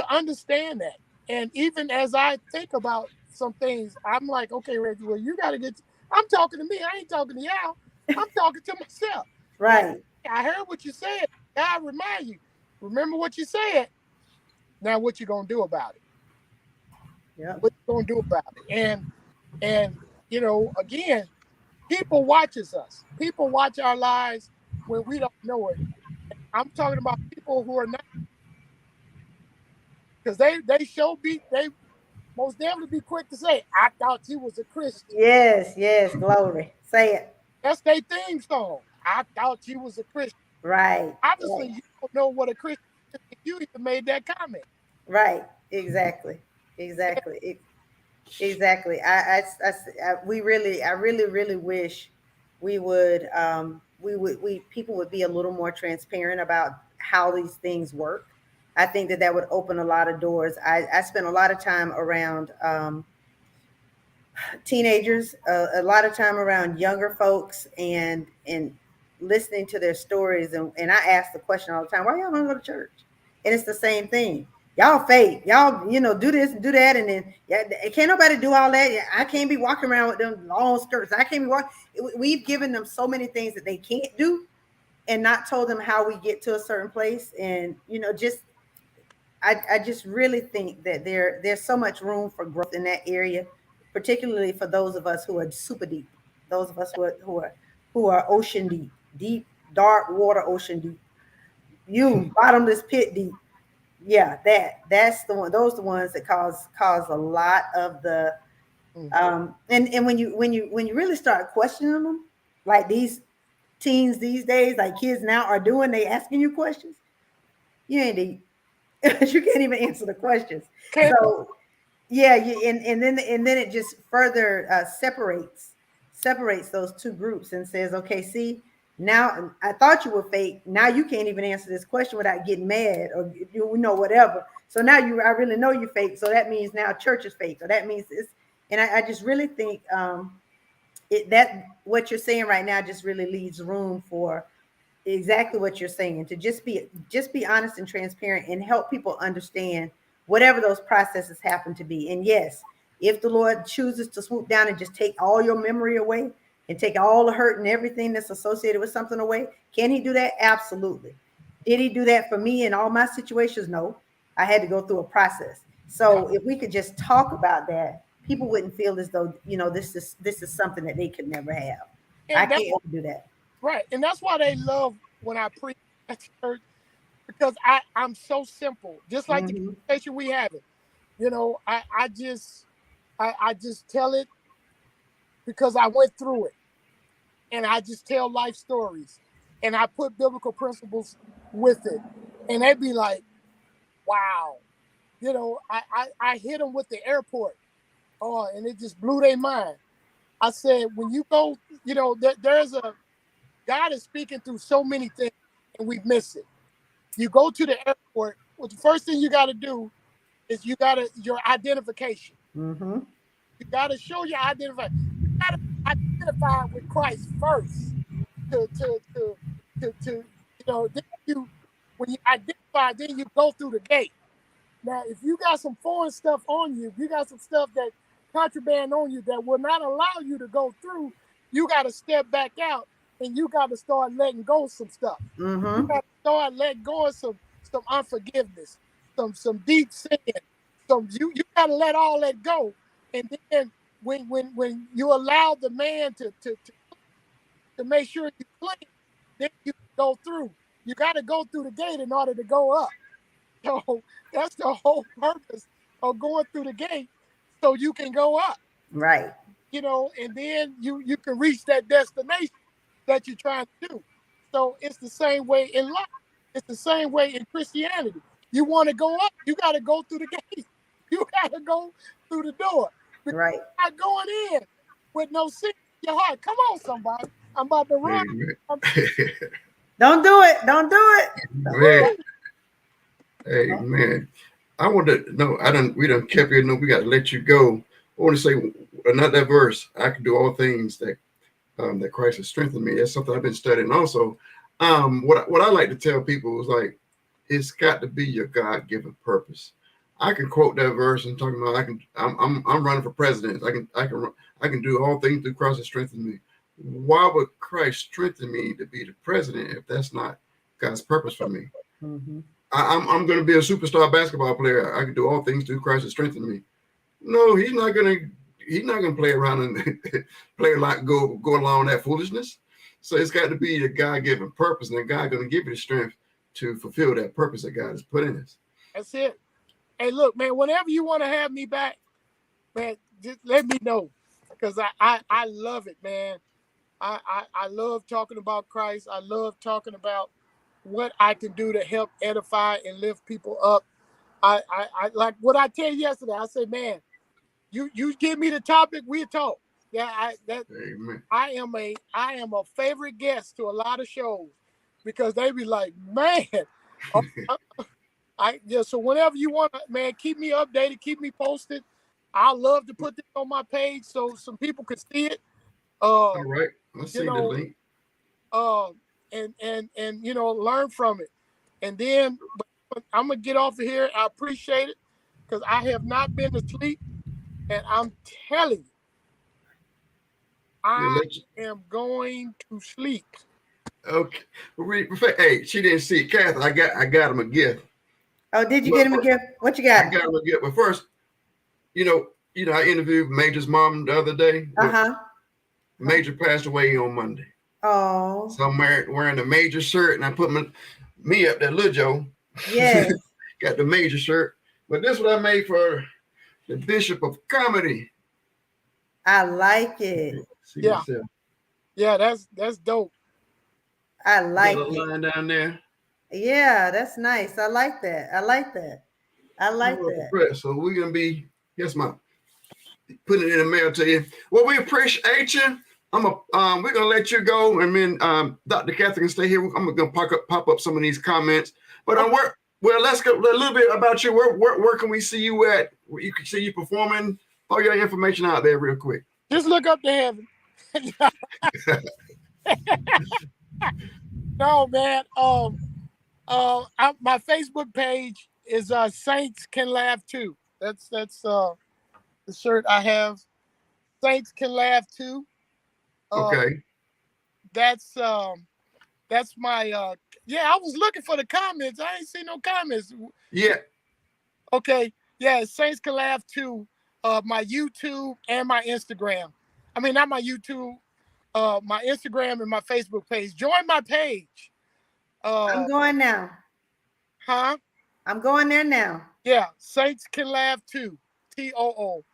understand that. And even as I think about some things, I'm like, okay, Reggie, well, you got to get. I'm talking to me. I ain't talking to y'all. I'm talking to myself. Like, Right. I heard what you said. God remind you. Remember what you said. Now, what you gonna do about it? Yep. What you gonna do about it? And again, people watches us. People watch our lives when we don't know it. I'm talking about people who are not, because they show be they most definitely be quick to say, I thought you was a Christian. Yes. Yes. Glory. Say it. That's their theme song. I thought you was a Christian. Right. Obviously, Right. you don't know what a Christian is if you even made that comment. Right. Exactly. Exactly. Exactly. I really wish we people would be a little more transparent about how these things work. I think that that would open a lot of doors. I spent a lot of time around teenagers, a lot of time around younger folks, and listening to their stories. And I ask the question all the time, why y'all don't go to church? And it's the same thing. Y'all fake. Y'all, do this and do that. And then yeah, can't nobody do all that. I can't be walking around with them long skirts. I can't be walking. We've given them so many things that they can't do and not told them how we get to a certain place. And, just I just really think that there's so much room for growth in that area, particularly for those of us who are super deep, those of us who are ocean deep, deep, dark water, ocean deep, you bottomless pit deep. Yeah, that's the one. Those are the ones that cause a lot of the and when you really start questioning them, like these teens these days, like kids now are doing, they asking you questions. You ain't deep. You can't even answer the questions. Can't So yeah, and then it just further separates those two groups and says, okay, see, now I thought you were fake. Now you can't even answer this question without getting mad or whatever. So now I really know you're fake. So that means now church is fake. So that means this. And I just really think that what you're saying right now just really leaves room for exactly what you're saying, to just be honest and transparent and help people understand whatever those processes happen to be. And yes, if the Lord chooses to swoop down and just take all your memory away and take all the hurt and everything that's associated with something away, can he do that? Absolutely. Did he do that for me in all my situations? No. I had to go through a process. So if we could just talk about that, people wouldn't feel as though this is something that they could never have. I and that's can't do that. right. And that's why they love when I preach at church, because I'm so simple. Just like the Hmm. conversation we having. I just tell it because I went through it. And I just tell life stories. And I put biblical principles with it. And they'd be like, wow. I hit them with the airport. Oh, and it just blew their mind. I said, when you go, there's God is speaking through so many things and we miss it. You go to the airport. Well, the first thing you got to do is your identification. Mm-hmm. You got to show your identification. You got to identify with Christ first. To then when you identify, then you go through the gate. Now, if you got some foreign stuff on you, if you got some stuff that contraband on you that will not allow you to go through, you got to step back out and you got to start letting go of some stuff. You Mm-hmm. got to start letting go of some unforgiveness, some deep sin. You got to let all that go, and then when you allow the man to make sure you clean, then you go through. You got to go through the gate in order to go up. So that's the whole purpose of going through the gate, so you can go up. Right. And then you can reach that destination that you're trying to do. So it's the same way in life. It's the same way in Christianity. You want to go up, you got to go through the gate. You got to go through the door. Because Right. you're not going in with no sin in your heart. Come on, somebody. I'm about to run. Don't do it. Don't do it. Man. Hey, man. I want to know. We done kept you. No, we got to let you go. I want to say another verse. I can do all things that Christ has strengthened me. That's something I've been studying. Also, what I like to tell people is like, it's got to be your God-given purpose. I can quote that verse and talking about I'm running for president. I can do all things through Christ that strengthens me. Why would Christ strengthen me to be the president if that's not God's purpose for me? Mm-hmm. I'm going to be a superstar basketball player. I can do all things through Christ that strengthens me. No, he's not going to play around and play like go along that foolishness. So it's got to be the God-given purpose, and God going to give you the strength to fulfill that purpose that God has put in us. That's it. Hey, look, man, whenever you want to have me back, man, just let me know, because I love it, man. I love talking about Christ. I love talking about what I can do to help edify and lift people up. I like what I tell you yesterday. I said, man, you give me the topic, we talk. Yeah, I am a favorite guest to a lot of shows, because they be like, man, so whenever you want, man, keep me updated, keep me posted. I love to put this on my page so some people can see it. All right, let's see the link. And learn from it. And then I'm gonna get off of here. I appreciate it, because I have not been to sleep, and I'm telling you, I am going to sleep. Okay. Hey, she didn't see it. Kathy, I got him a gift. Oh, did you get him a gift? What you got? I got him a gift. But first, I interviewed Major's mom the other day. Major passed away on Monday. Oh. So I'm wearing the Major shirt, and I put me up there, Lil Joe. Yes. Got the Major shirt. But this is what I made for the Bishop of Comedy. I like it. Yeah, that's dope. I like it. Line down there. Yeah, that's nice. I like that. So we're gonna be, yes, ma'am, putting it in the mail to you. Well, we appreciate you. We're gonna let you go, and then Dr. Catherine can stay here. I'm gonna pop up some of these comments. But let's go a little bit about you. Where can we see you at? Where you can see you performing? All your information out there real quick. Just look up to heaven. No, man. My Facebook page is Saints Can Laugh Too. That's the shirt I have. Saints Can Laugh Too. Okay. That's my I was looking for the comments. I ain't seen no comments. Yeah. Okay. Yeah, Saints Can Laugh Too. My YouTube and my Instagram. I mean, not my YouTube, my Instagram and my Facebook page. Join my page. I'm going now. Huh? I'm going there now. Yeah, Saints Can Laugh Too. TOO.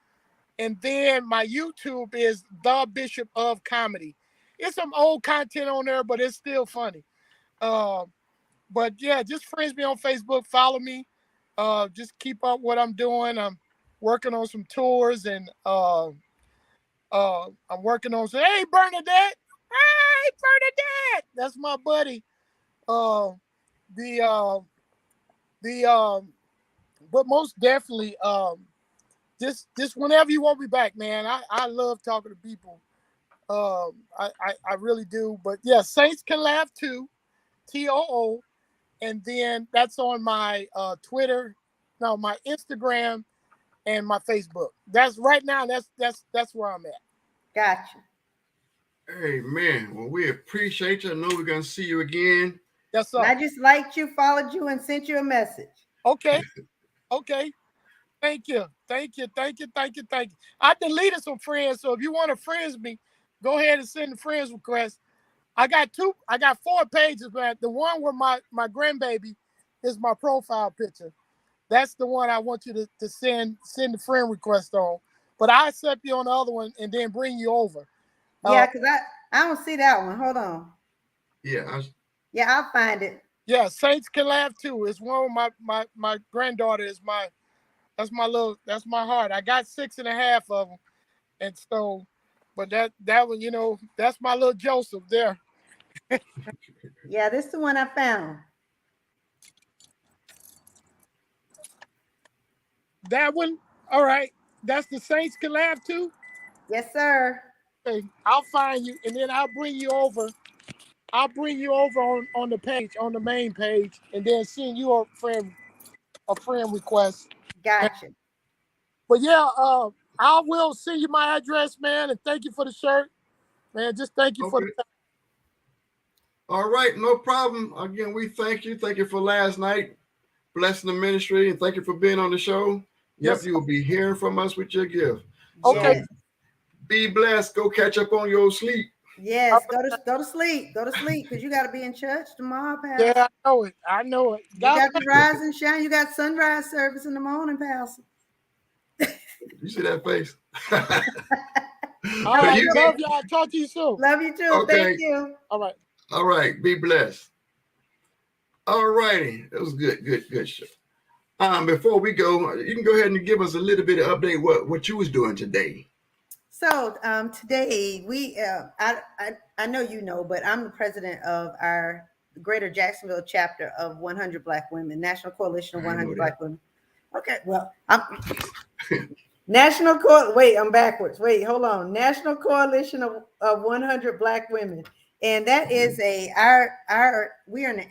And then my YouTube is The Bishop of Comedy. It's some old content on there, but it's still funny. But yeah, just friends me on Facebook, follow me. Just keep up what I'm doing. I'm working on some tours, and I'm working on some. Hey, Bernadette. Hey, Bernadette. That's my buddy. but most definitely, just whenever you want me back, man. I love talking to people. I really do. But yeah, Saints Can Laugh Too, TOO, and then that's on my Twitter, no, my Instagram and my Facebook. That's right now. That's where I'm at. Gotcha. Hey man, well we appreciate you. I know we're gonna see you again. Yes, And sir. I just liked you, followed you, and sent you a message. Okay. Okay. Thank you. Thank you. Thank you. Thank you. Thank you. I deleted some friends, so if you want to friends me, go ahead and send the friends request. I got 4 pages, but the one where my grandbaby is my profile picture. That's the one I want you to send the friend request on. But I accept you on the other one and then bring you over. Yeah, because I don't see that one. Hold on. Yeah, Yeah, I'll find it. Yeah, Saints Can Laugh Too. It's one with my granddaughter is that's my heart. I got 6.5 of them. And so, but that one, that's my little Joseph there. Yeah, this is the one I found. That one, all right. That's the Saints Can Laugh Too. Yes, sir. Okay, I'll find you, and then I'll bring you over. I'll bring you over on the page, on the main page, and then send you a friend request. Gotcha. But yeah, I will send you my address, man, and thank you for the shirt, man. Just thank you for okay. the. All right, no problem. Again, we thank you. Thank you for last night, blessing the ministry, and thank you for being on the show. Yep, Yes. you will be hearing from us with your gift. Okay. Yes. So be blessed. Go catch up on your sleep. Yes. Go to sleep. Go to sleep because you got to be in church tomorrow, Yeah, Pastor. I know it. I know it. You God got to rise and shine. You got sunrise service in the morning, Pastor. You see that face? All All Hey, right. right. you Love y'all. Talk to you soon. Love you too. Thank okay? you. All right. All right. Be blessed. All righty. That was good. Good show. Before we go, you can go ahead and give us a little bit of update what you was doing today. So today I know you know, but I'm the president of our Greater Jacksonville chapter of 100 Black Women, National Coalition of I know 100 that. Black Women. Okay, well, I'm Wait, I'm backwards. Wait, hold on. National Coalition of 100 Black Women, and that is we are an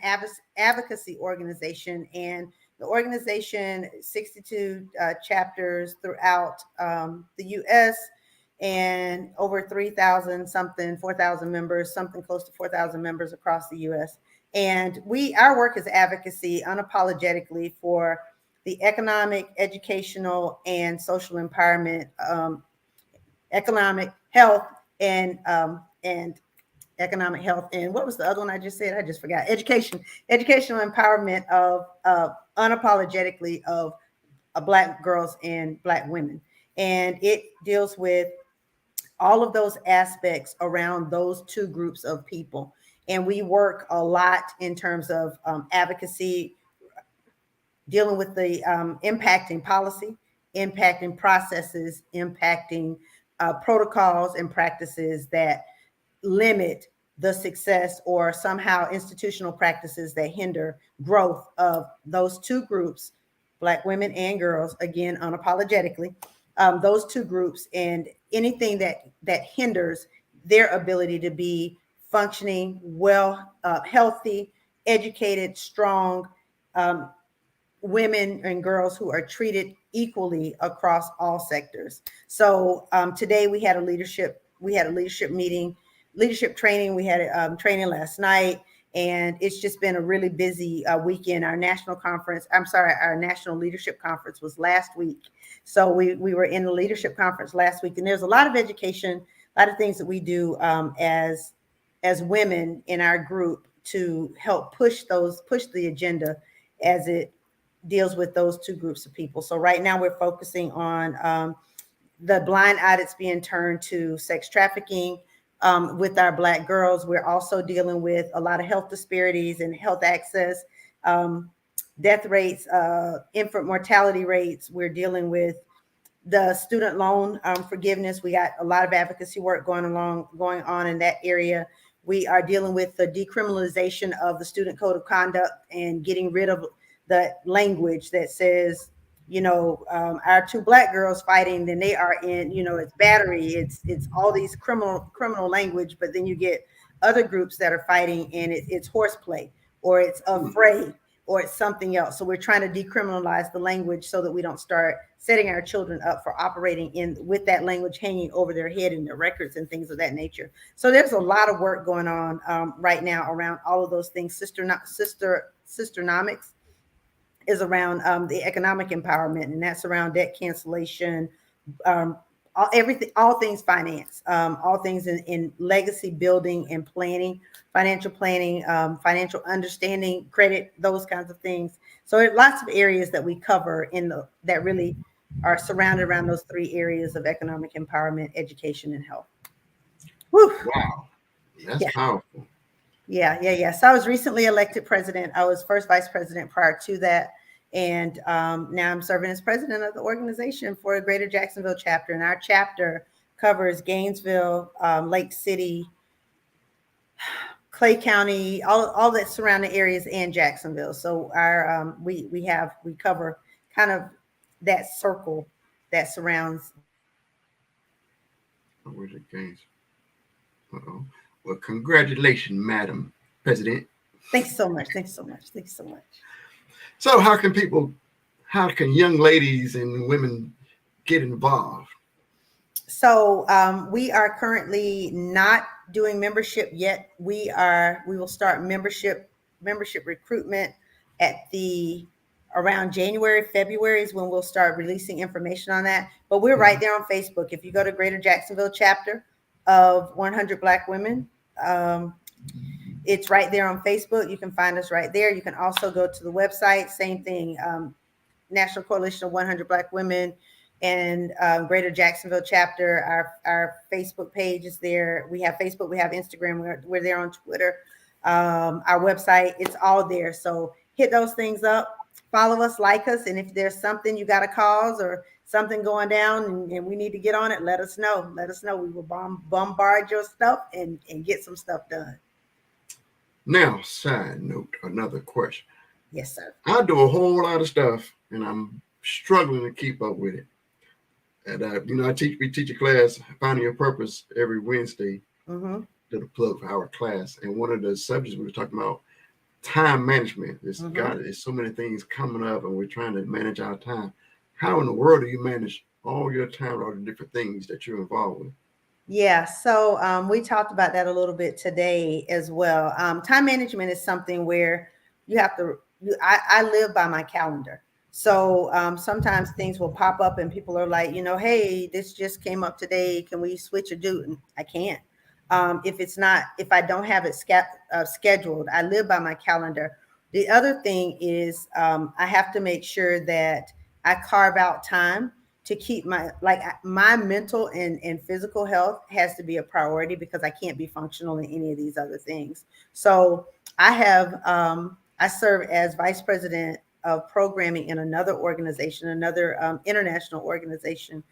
advocacy organization, and the organization 62 chapters throughout the U.S. and over 3,000 something, 4,000 members, something close to 4,000 members across the U.S. And our work is advocacy unapologetically for the economic, educational, and social empowerment, economic health, and economic health. And what was the other one I just said? I just forgot. Educational empowerment of unapologetically of Black girls and Black women. And it deals with all of those aspects around those two groups of people. And we work a lot in terms of advocacy, dealing with the impacting policy, impacting processes, impacting protocols and practices that limit the success or somehow institutional practices that hinder growth of those two groups, Black women and girls, again, unapologetically, those two groups, and anything that hinders their ability to be functioning, well, healthy, educated, strong, women and girls who are treated equally across all sectors. So today we had a leadership meeting, leadership training. We had a training last night, and it's just been a really busy weekend. Our national leadership conference was last week. So we were in the leadership conference last week, and there's a lot of education, a lot of things that we do as women in our group to help push the agenda as it deals with those two groups of people. So right now we're focusing on the blind eye that's being turned to sex trafficking with our Black girls. We're also dealing with a lot of health disparities and health access, death rates, infant mortality rates. We're dealing with the student loan forgiveness. We got a lot of advocacy work going on in that area. We are dealing with the decriminalization of the student code of conduct and getting rid of the language that says, our two black girls fighting, then they are in, it's battery, it's all these criminal language, but then you get other groups that are fighting and it's horseplay or it's afraid or it's something else. So we're trying to decriminalize the language so that we don't start setting our children up for operating in with that language hanging over their head in their records and things of that nature. So there's a lot of work going on right now around all of those things. Sisternomics is around the economic empowerment, and that's around debt cancellation, all things finance, all things in legacy building and planning, financial planning, financial understanding, credit, those kinds of things. So there are lots of areas that we cover that really are surrounded around those three areas of economic empowerment, education, and health. Whew. Wow, that's powerful. Yeah. So I was recently elected president. I was first vice president prior to that. And now I'm serving as president of the organization for a Greater Jacksonville chapter. And our chapter covers Gainesville, Lake City, Clay County, all that surrounding areas, and Jacksonville. So our we cover kind of that circle that surrounds. Where's it, Gaines? Uh-oh. Well, congratulations, Madam President. Thanks so much. So how can young ladies and women get involved? So we are currently not doing membership yet. We will start membership recruitment at around January, February is when we'll start releasing information on that. But we're right there on Facebook. If you go to Greater Jacksonville chapter of 100 Black Women, it's right there on Facebook. You can find us right there. You can also go to the website, same thing, National Coalition of 100 Black Women and Greater Jacksonville chapter. Our Facebook page is there. We have Facebook, we have Instagram, we're there on Twitter. Our website, it's all there. So hit those things up, follow us, like us, and if there's something you got a cause or something going down and we need to get on it, let us know. We will bombard your stuff and get some stuff done. Now, side note, another question. Yes, sir. I do a whole lot of stuff and I'm struggling to keep up with it. And we teach a class, Finding Your Purpose, every Wednesday. To the plug for our class. And one of the subjects we were talking about, time management. God, there's so many things coming up and we're trying to manage our time. How in the world do you manage all your time, all the different things that you're involved with? Yeah, so we talked about that a little bit today as well. Time management is something where you have to, I live by my calendar. So sometimes things will pop up and people are like, hey, this just came up today. Can we switch a due? I can't. If I don't have it scheduled, I live by my calendar. The other thing is I have to make sure that I carve out time to keep my mental and physical health has to be a priority because I can't be functional in any of these other things. So I serve as vice president of programming in another organization, another international organization.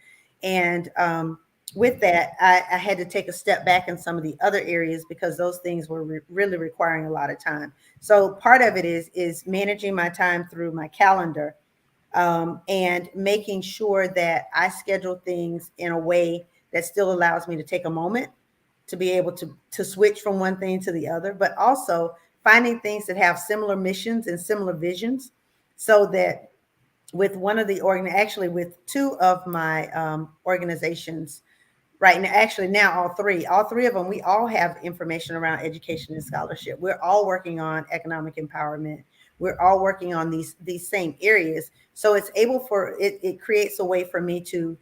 And with that, I had to take a step back in some of the other areas because those things were really requiring a lot of time. So part of it is managing my time through my calendar and making sure that I schedule things in a way that still allows me to take a moment to be able to switch from one thing to the other, but also finding things that have similar missions and similar visions so that with with two of my organizations right now, now all three of them, we all have information around education and scholarship. We're all working on economic empowerment. We're all working on these same areas. So it creates a way for me to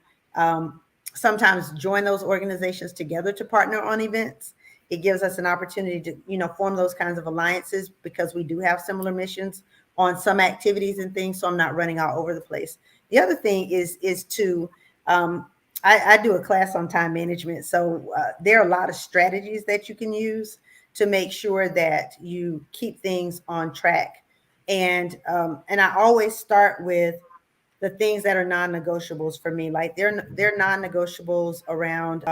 sometimes join those organizations together to partner on events. It gives us an opportunity to, form those kinds of alliances because we do have similar missions on some activities and things. So I'm not running all over the place. The other thing is to, I do a class on time management. So there are a lot of strategies that you can use to make sure that you keep things on track. And I always start with the things that are non-negotiables for me. Like they're non-negotiables around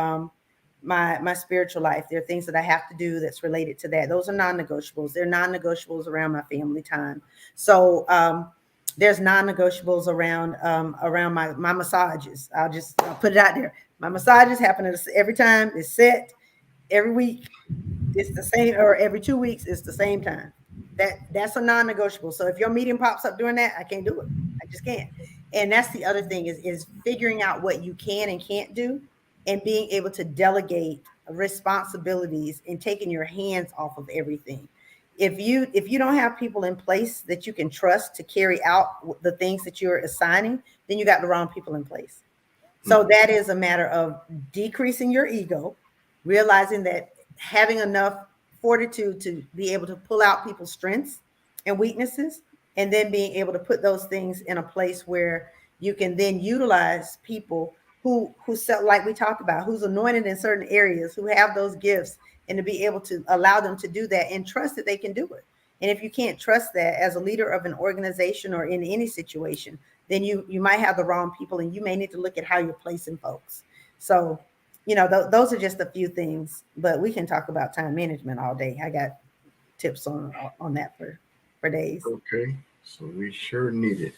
my spiritual life. There are things that I have to do that's related to that. Those are non-negotiables. They're non-negotiables around my family time. So there's non-negotiables around my massages. I'll put it out there. My massages happen every time. It's set every week. It's the same, or every 2 weeks. It's the same time. That's a non-negotiable. So if your meeting pops up during that, I can't do it. I just can't. And that's the other thing is figuring out what you can and can't do, and being able to delegate responsibilities and taking your hands off of everything. If you don't have people in place that you can trust to carry out the things that you're assigning, then you got the wrong people in place. So that is a matter of decreasing your ego, realizing that having enough fortitude to be able to pull out people's strengths and weaknesses, and then being able to put those things in a place where you can then utilize people who like we talked about, who's anointed in certain areas, who have those gifts, and to be able to allow them to do that and trust that they can do it. And if you can't trust that as a leader of an organization or in any situation, then you might have the wrong people, and you may need to look at how you're placing folks. So, those are just a few things, but we can talk about time management all day. I got tips on that for days. Okay, so we sure need it.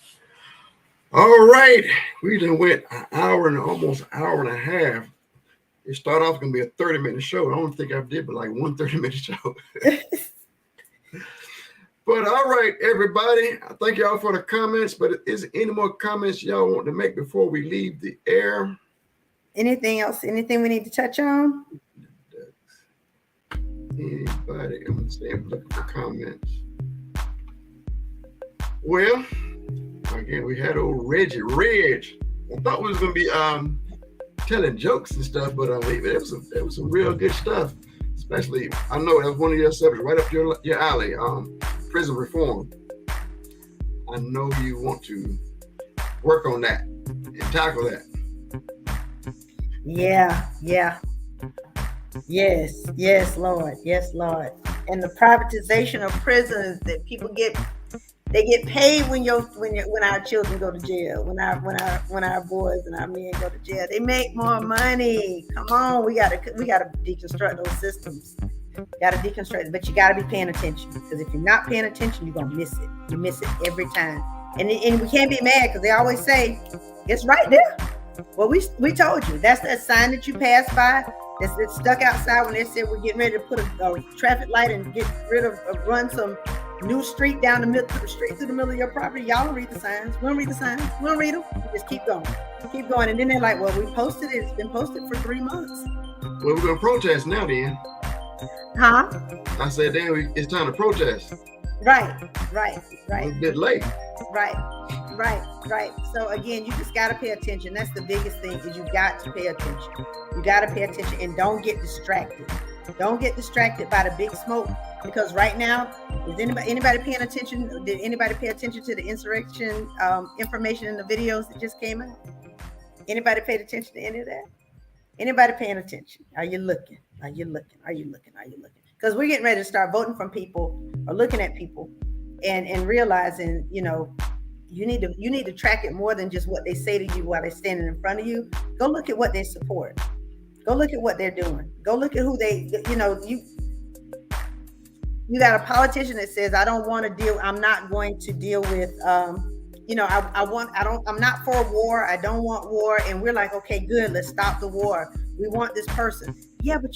All right, we done went an hour and almost hour and a half. It started off going to be a 30-minute show. I don't think I did, but like 1 30-minute show. But all right, everybody, I thank y'all for the comments. But is there any more comments y'all want to make before we leave the air? Anything else? Anything we need to touch on? Anybody? I'm going to stay looking for comments. Well, again, we had old Reggie. I thought we was going to be telling jokes and stuff, but it was some real good stuff. Especially, I know that was one of your subjects right up your alley, prison reform. I know you want to work on that and tackle that. Yeah. Yes, Lord. And the privatization of prisons, that people get paid when our children go to jail, when our boys and our men go to jail. They make more money. Come on, we gotta deconstruct those systems. Gotta deconstruct it, but you gotta be paying attention, because if you're not paying attention, you're gonna miss it. You miss it every time. And we can't be mad, because they always say it's right there. Well, we told you that's the sign that you passed by. It's stuck outside when they said we're getting ready to put a traffic light and get rid of run some new street down the middle, straight through the middle of your property. Y'all don't read the signs. We don't read the signs. We don't read them. We just keep going. And then they're like, well, we posted it. It's been posted for 3 months. Well, we're going to protest now then. Huh? I said, damn, it's time to protest. Right. A bit late. Right. So again, you just got to pay attention. That's the biggest thing, is you got to pay attention. You got to pay attention, and don't get distracted. Don't get distracted by the big smoke, because right now, is anybody paying attention? Did anybody pay attention to the insurrection information in the videos that just came out? Anybody paid attention to any of that? Anybody paying attention? Are you looking? Because we're getting ready to start voting from people, or looking at people, and realizing, you need to track it more than just what they say to you while they're standing in front of you. Go look at what they support. Go look at what they're doing. Go look at who they, you got a politician that says, I'm not going to deal with, I'm not for war. I don't want war. And we're like, okay, good. Let's stop the war. We want this person. Yeah, but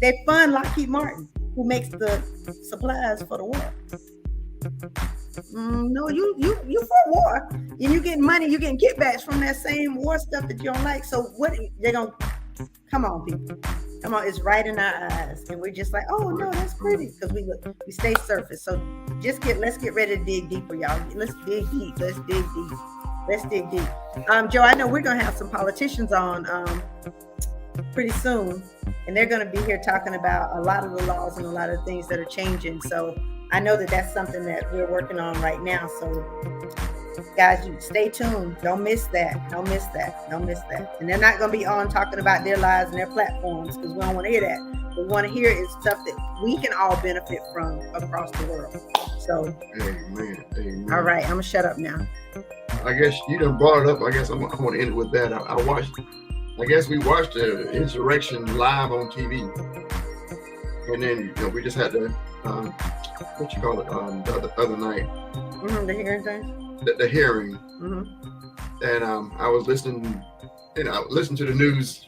they fund Lockheed Martin, who makes the supplies for the war. No, you for war, and you getting money, you getting kickbacks from that same war stuff that you don't like. So what they're gonna, come on, people, come on, it's right in our eyes, and we're just like, oh no, that's pretty, because we stay surface. So let's get ready to dig deeper, y'all. Let's dig deep. Joe, I know we're gonna have some politicians on pretty soon, and they're gonna be here talking about a lot of the laws and a lot of things that are changing. So I know that that's something that we're working on right now. So guys, you stay tuned. Don't miss that. And they're not going to be on talking about their lives and their platforms, because we don't want to hear that. What we want to hear is stuff that we can all benefit from across the world. So, Amen. All right, I'm going to shut up now. I guess you done brought it up. I guess I want to end it with that. I watched I guess we watched the insurrection live on TV, and then we just had the what you call it the other night, The hearing thing. the hearing, Mm-hmm. and I was listening, listened to the news.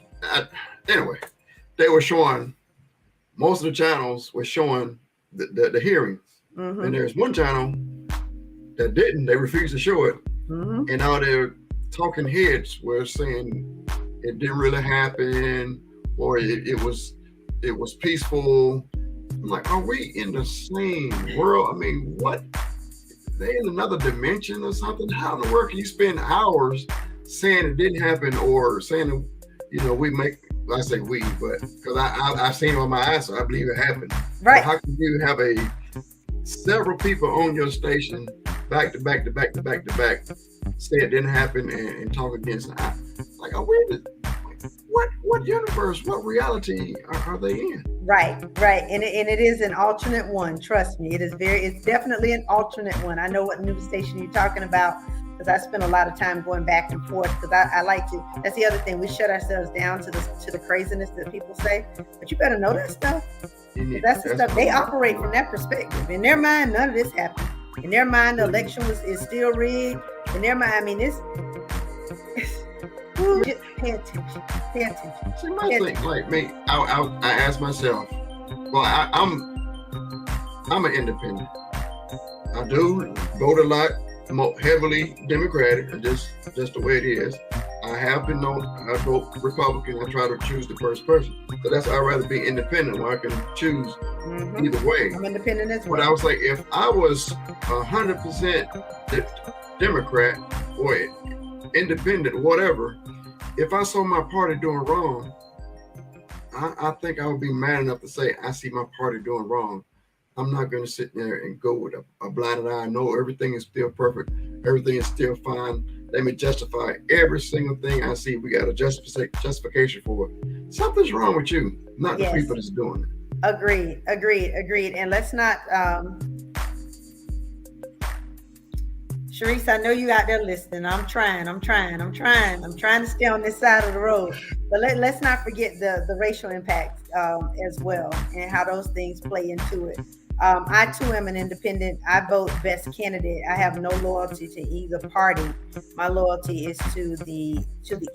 Anyway, they were showing, most of the channels were showing the hearing, Mm-hmm. and there's one channel that didn't. They refused to show it, Mm-hmm. and all their talking heads were saying it didn't really happen, or it was peaceful. I'm like, are we in the same world? I mean, what? They in another dimension or something? How in the world can you spend hours saying it didn't happen, or saying, we make, I say we, but because I've seen it on my eyes, so I believe it happened. Right. But how can you have several people on your station back to back say it didn't happen and talk against it? Like, are we what universe, what reality are they in? Right. And it is an alternate one. Trust me, it's definitely an alternate one. I know what news station you're talking about, because I spend a lot of time going back and forth, because I like to. That's the other thing. We shut ourselves down to the craziness that people say, but you better know that stuff. That's the stuff they operate from that perspective. In their mind, none of this happened. In their mind, the election is still rigged. In their mind, I mean, it's just pay attention. See, my thing, like me, I ask myself, well, I'm an independent. I do vote a lot, more heavily Democratic, and just the way it is. I have been known, I vote Republican. I try to choose the first person. So that's why I'd rather be independent, where I can choose either way. I'm independent as well. But I was like, if I was 100% Democrat or independent, whatever, if I saw my party doing wrong, I think I would be mad enough to say, I see my party doing wrong. I'm not going to sit there and go with a blinded eye. No, everything is still perfect. Everything is still fine. Let me justify every single thing I see. We got a justification for it. Something's wrong with you, not the people that's doing it. Agreed. And let's not, Sharice, I know you out there listening. I'm trying to stay on this side of the road. But let's not forget the racial impact as well, and how those things play into it. I too am an independent. I vote best candidate. I have no loyalty to either party. My loyalty is to the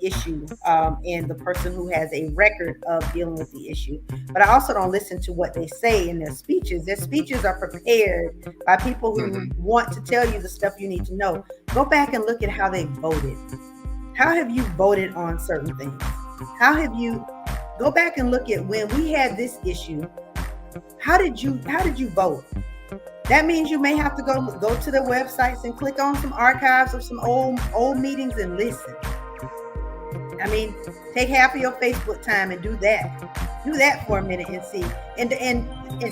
issue and the person who has a record of dealing with the issue. But I also don't listen to what they say in their speeches. Their speeches are prepared by people who want to tell you the stuff you need to know. Go back and look at how they voted. How have you voted on certain things? Go back and look at when we had this issue. How did you vote? That means you may have to go to their websites and click on some archives of some old meetings and listen. I mean, take half of your Facebook time and do that. Do that for a minute and see. And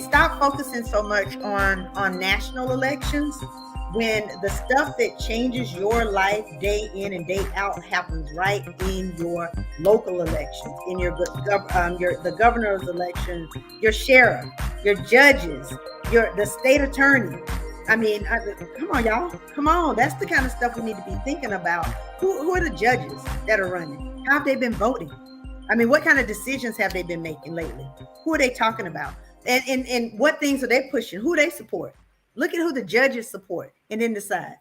stop focusing so much on national elections, when the stuff that changes your life day in and day out happens right in your local elections, in the governor's election, your sheriff, your judges, the state attorney. I mean, come on, y'all. Come on. That's the kind of stuff we need to be thinking about. Who are the judges that are running? How have they been voting? I mean, what kind of decisions have they been making lately? Who are they talking about? And what things are they pushing? Who they support? Look at who the judges support and then decide.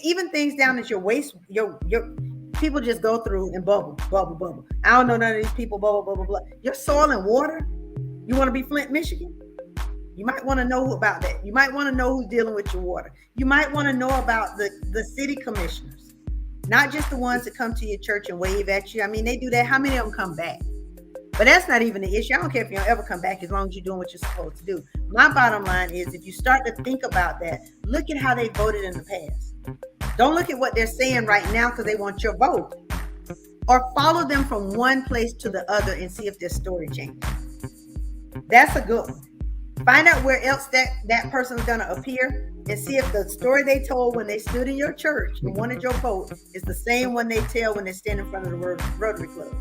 Even things down at your waist, your people just go through and bubble. I don't know none of these people, blah. Your soil and water, you want to be Flint, Michigan? You might want to know about that. You might want to know who's dealing with your water. You might want to know about the city commissioners, not just the ones that come to your church and wave at you. I mean, they do that. How many of them come back? But that's not even the issue. I don't care if you don't ever come back, as long as you're doing what you're supposed to do. My bottom line is, if you start to think about that, look at how they voted in the past. Don't look at what they're saying right now because they want your vote. Or follow them from one place to the other and see if their story changes. That's a good one. Find out where else that person's going to appear, and see if the story they told when they stood in your church and wanted your vote is the same one they tell when they stand in front of the Rotary Club.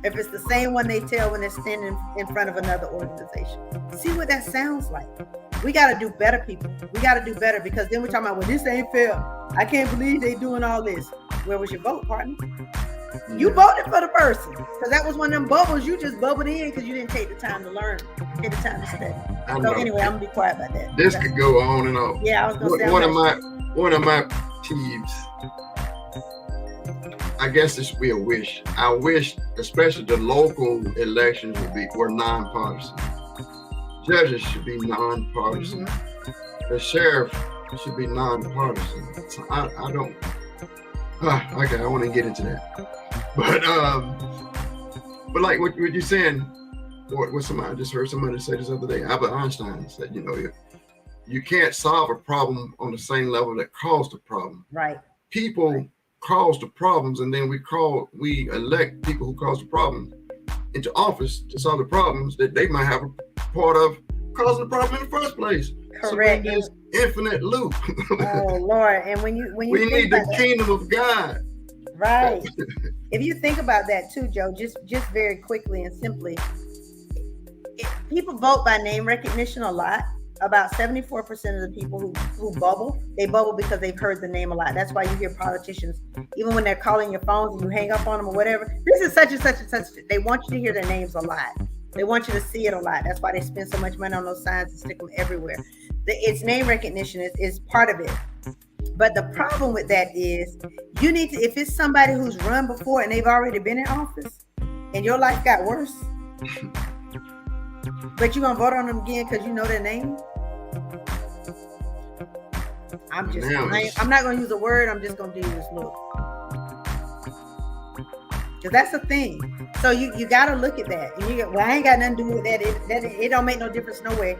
If it's the same one they tell when they're standing in front of another organization. See what that sounds like. We got to do better, people. We got to do better, because then we're talking about, well, this ain't fair. I can't believe they doing all this. Where was your vote, partner? You voted for the person because that was one of them bubbles you just bubbled in because you didn't take the time to learn, take the time to study. So anyway, I'm gonna be quiet about that. This could go on and on. Yeah, I was gonna say one of my peeves. I guess this should be a wish. I wish, especially the local elections were nonpartisan. Judges should be nonpartisan. Mm-hmm. The sheriff should be nonpartisan. So I don't. Okay, I want to get into that. But like what you're saying, what somebody, I just heard somebody say this other day. Albert Einstein said, you can't solve a problem on the same level that caused the problem. Right. People cause the problems, and then we elect people who cause the problem into office to solve the problems that they might have a part of causing the problem in the first place. Correct. So this infinite loop. Oh Lord! And when you we need the kingdom of God. Right. If you think about that too, Joe, just very quickly and simply, people vote by name recognition a lot. About 74% of the people who bubble, they bubble because they've heard the name a lot. That's why you hear politicians, even when they're calling your phones and you hang up on them or whatever, this is such and such and such. They want you to hear their names a lot. They want you to see it a lot. That's why they spend so much money on those signs and stick them everywhere. It's name recognition is part of it. But the problem with that is you need to, if it's somebody who's run before and they've already been in office and your life got worse, but you're going to vote on them again because you know their name? I'm not going to use a word. I'm just going to do this look. Because that's the thing. So you got to look at that. And I ain't got nothing to do with that. It don't make no difference nowhere.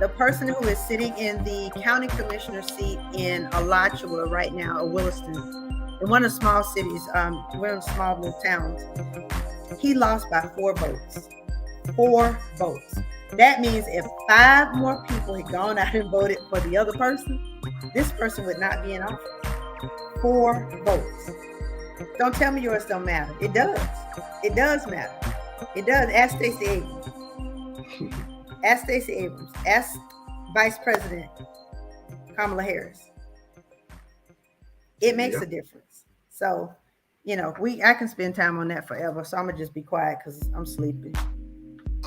The person who is sitting in the county commissioner seat in Alachua right now, or Williston, in one of the small cities, one of the small little towns, he lost by 4 votes. 4 votes. That means if 5 more people had gone out and voted for the other person, this person would not be in office. 4 votes. Don't tell me yours don't matter. It does. It does matter. It does. Ask Stacey Abrams. Ask Stacey Abrams. Ask Vice President Kamala Harris. It makes a difference. So, I can spend time on that forever. So I'm gonna just be quiet because I'm sleepy.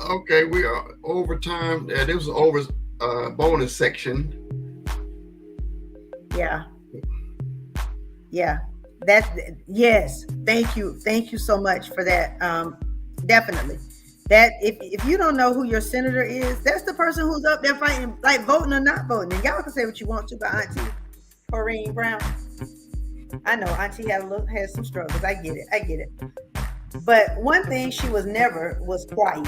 Okay, we are over time. This was over bonus section. Yeah. Yes. Thank you so much for that. Definitely. That if you don't know who your senator is, that's the person who's up there fighting, like voting or not voting. And y'all can say what you want to about Auntie Corrine Brown. I know Auntie had some struggles. I get it. But one thing she was never was quiet.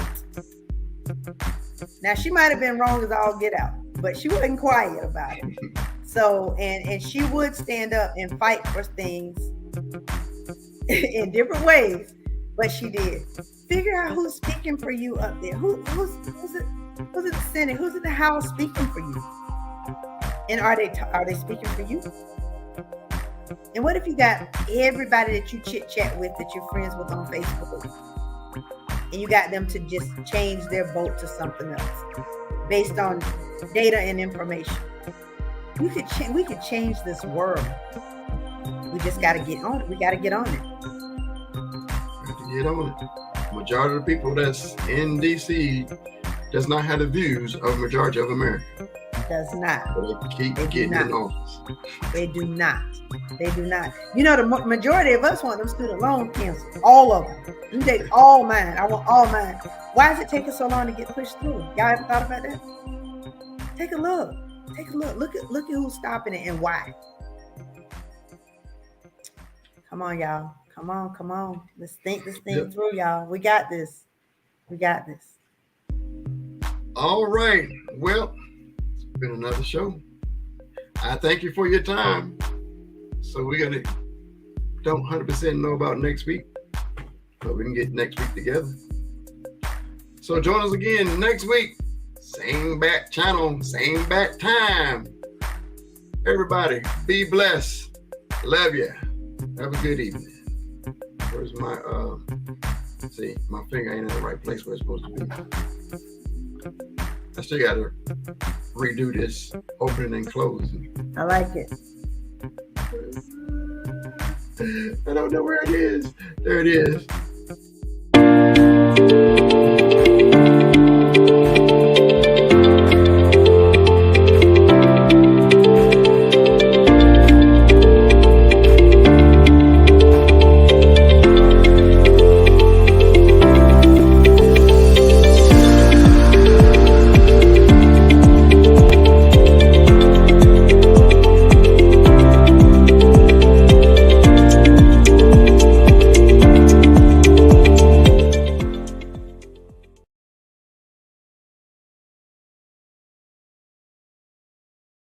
Now she might have been wrong as all get out, but she wasn't quiet about it. So and she would stand up and fight for things in different ways, but she did. Figure out who's speaking for you up there. Who's it? Who's in the Senate? Who's in the House speaking for you? And are they speaking for you? And what if you got everybody that you chit chat with, that you're friends with on Facebook, and you got them to just change their vote to something else based on data and information? We could change this world. We just got to get on it. We got to get on it. Get on it. Majority of the people that's in DC does not have the views of majority of America. Does not. But they keep getting in office. They do not. The majority of us want them student loan canceled. All of them. You take all mine. I want all mine. Why is it taking so long to get pushed through? Y'all ever thought about that? Take a look. Look at who's stopping it and why. Come on, y'all. Come on. Let's think this thing through, y'all. We got this. All right. Well, it's been another show. I thank you for your time. So we're going to don't 100% know about next week, but we can get next week together. So join us again next week. Same bat channel, same bat time. Everybody, be blessed. Love you. Have a good evening. Where's my see, my finger ain't in the right place where it's supposed to be. I still gotta redo this opening and closing. I like it. I don't know where it is. There it is.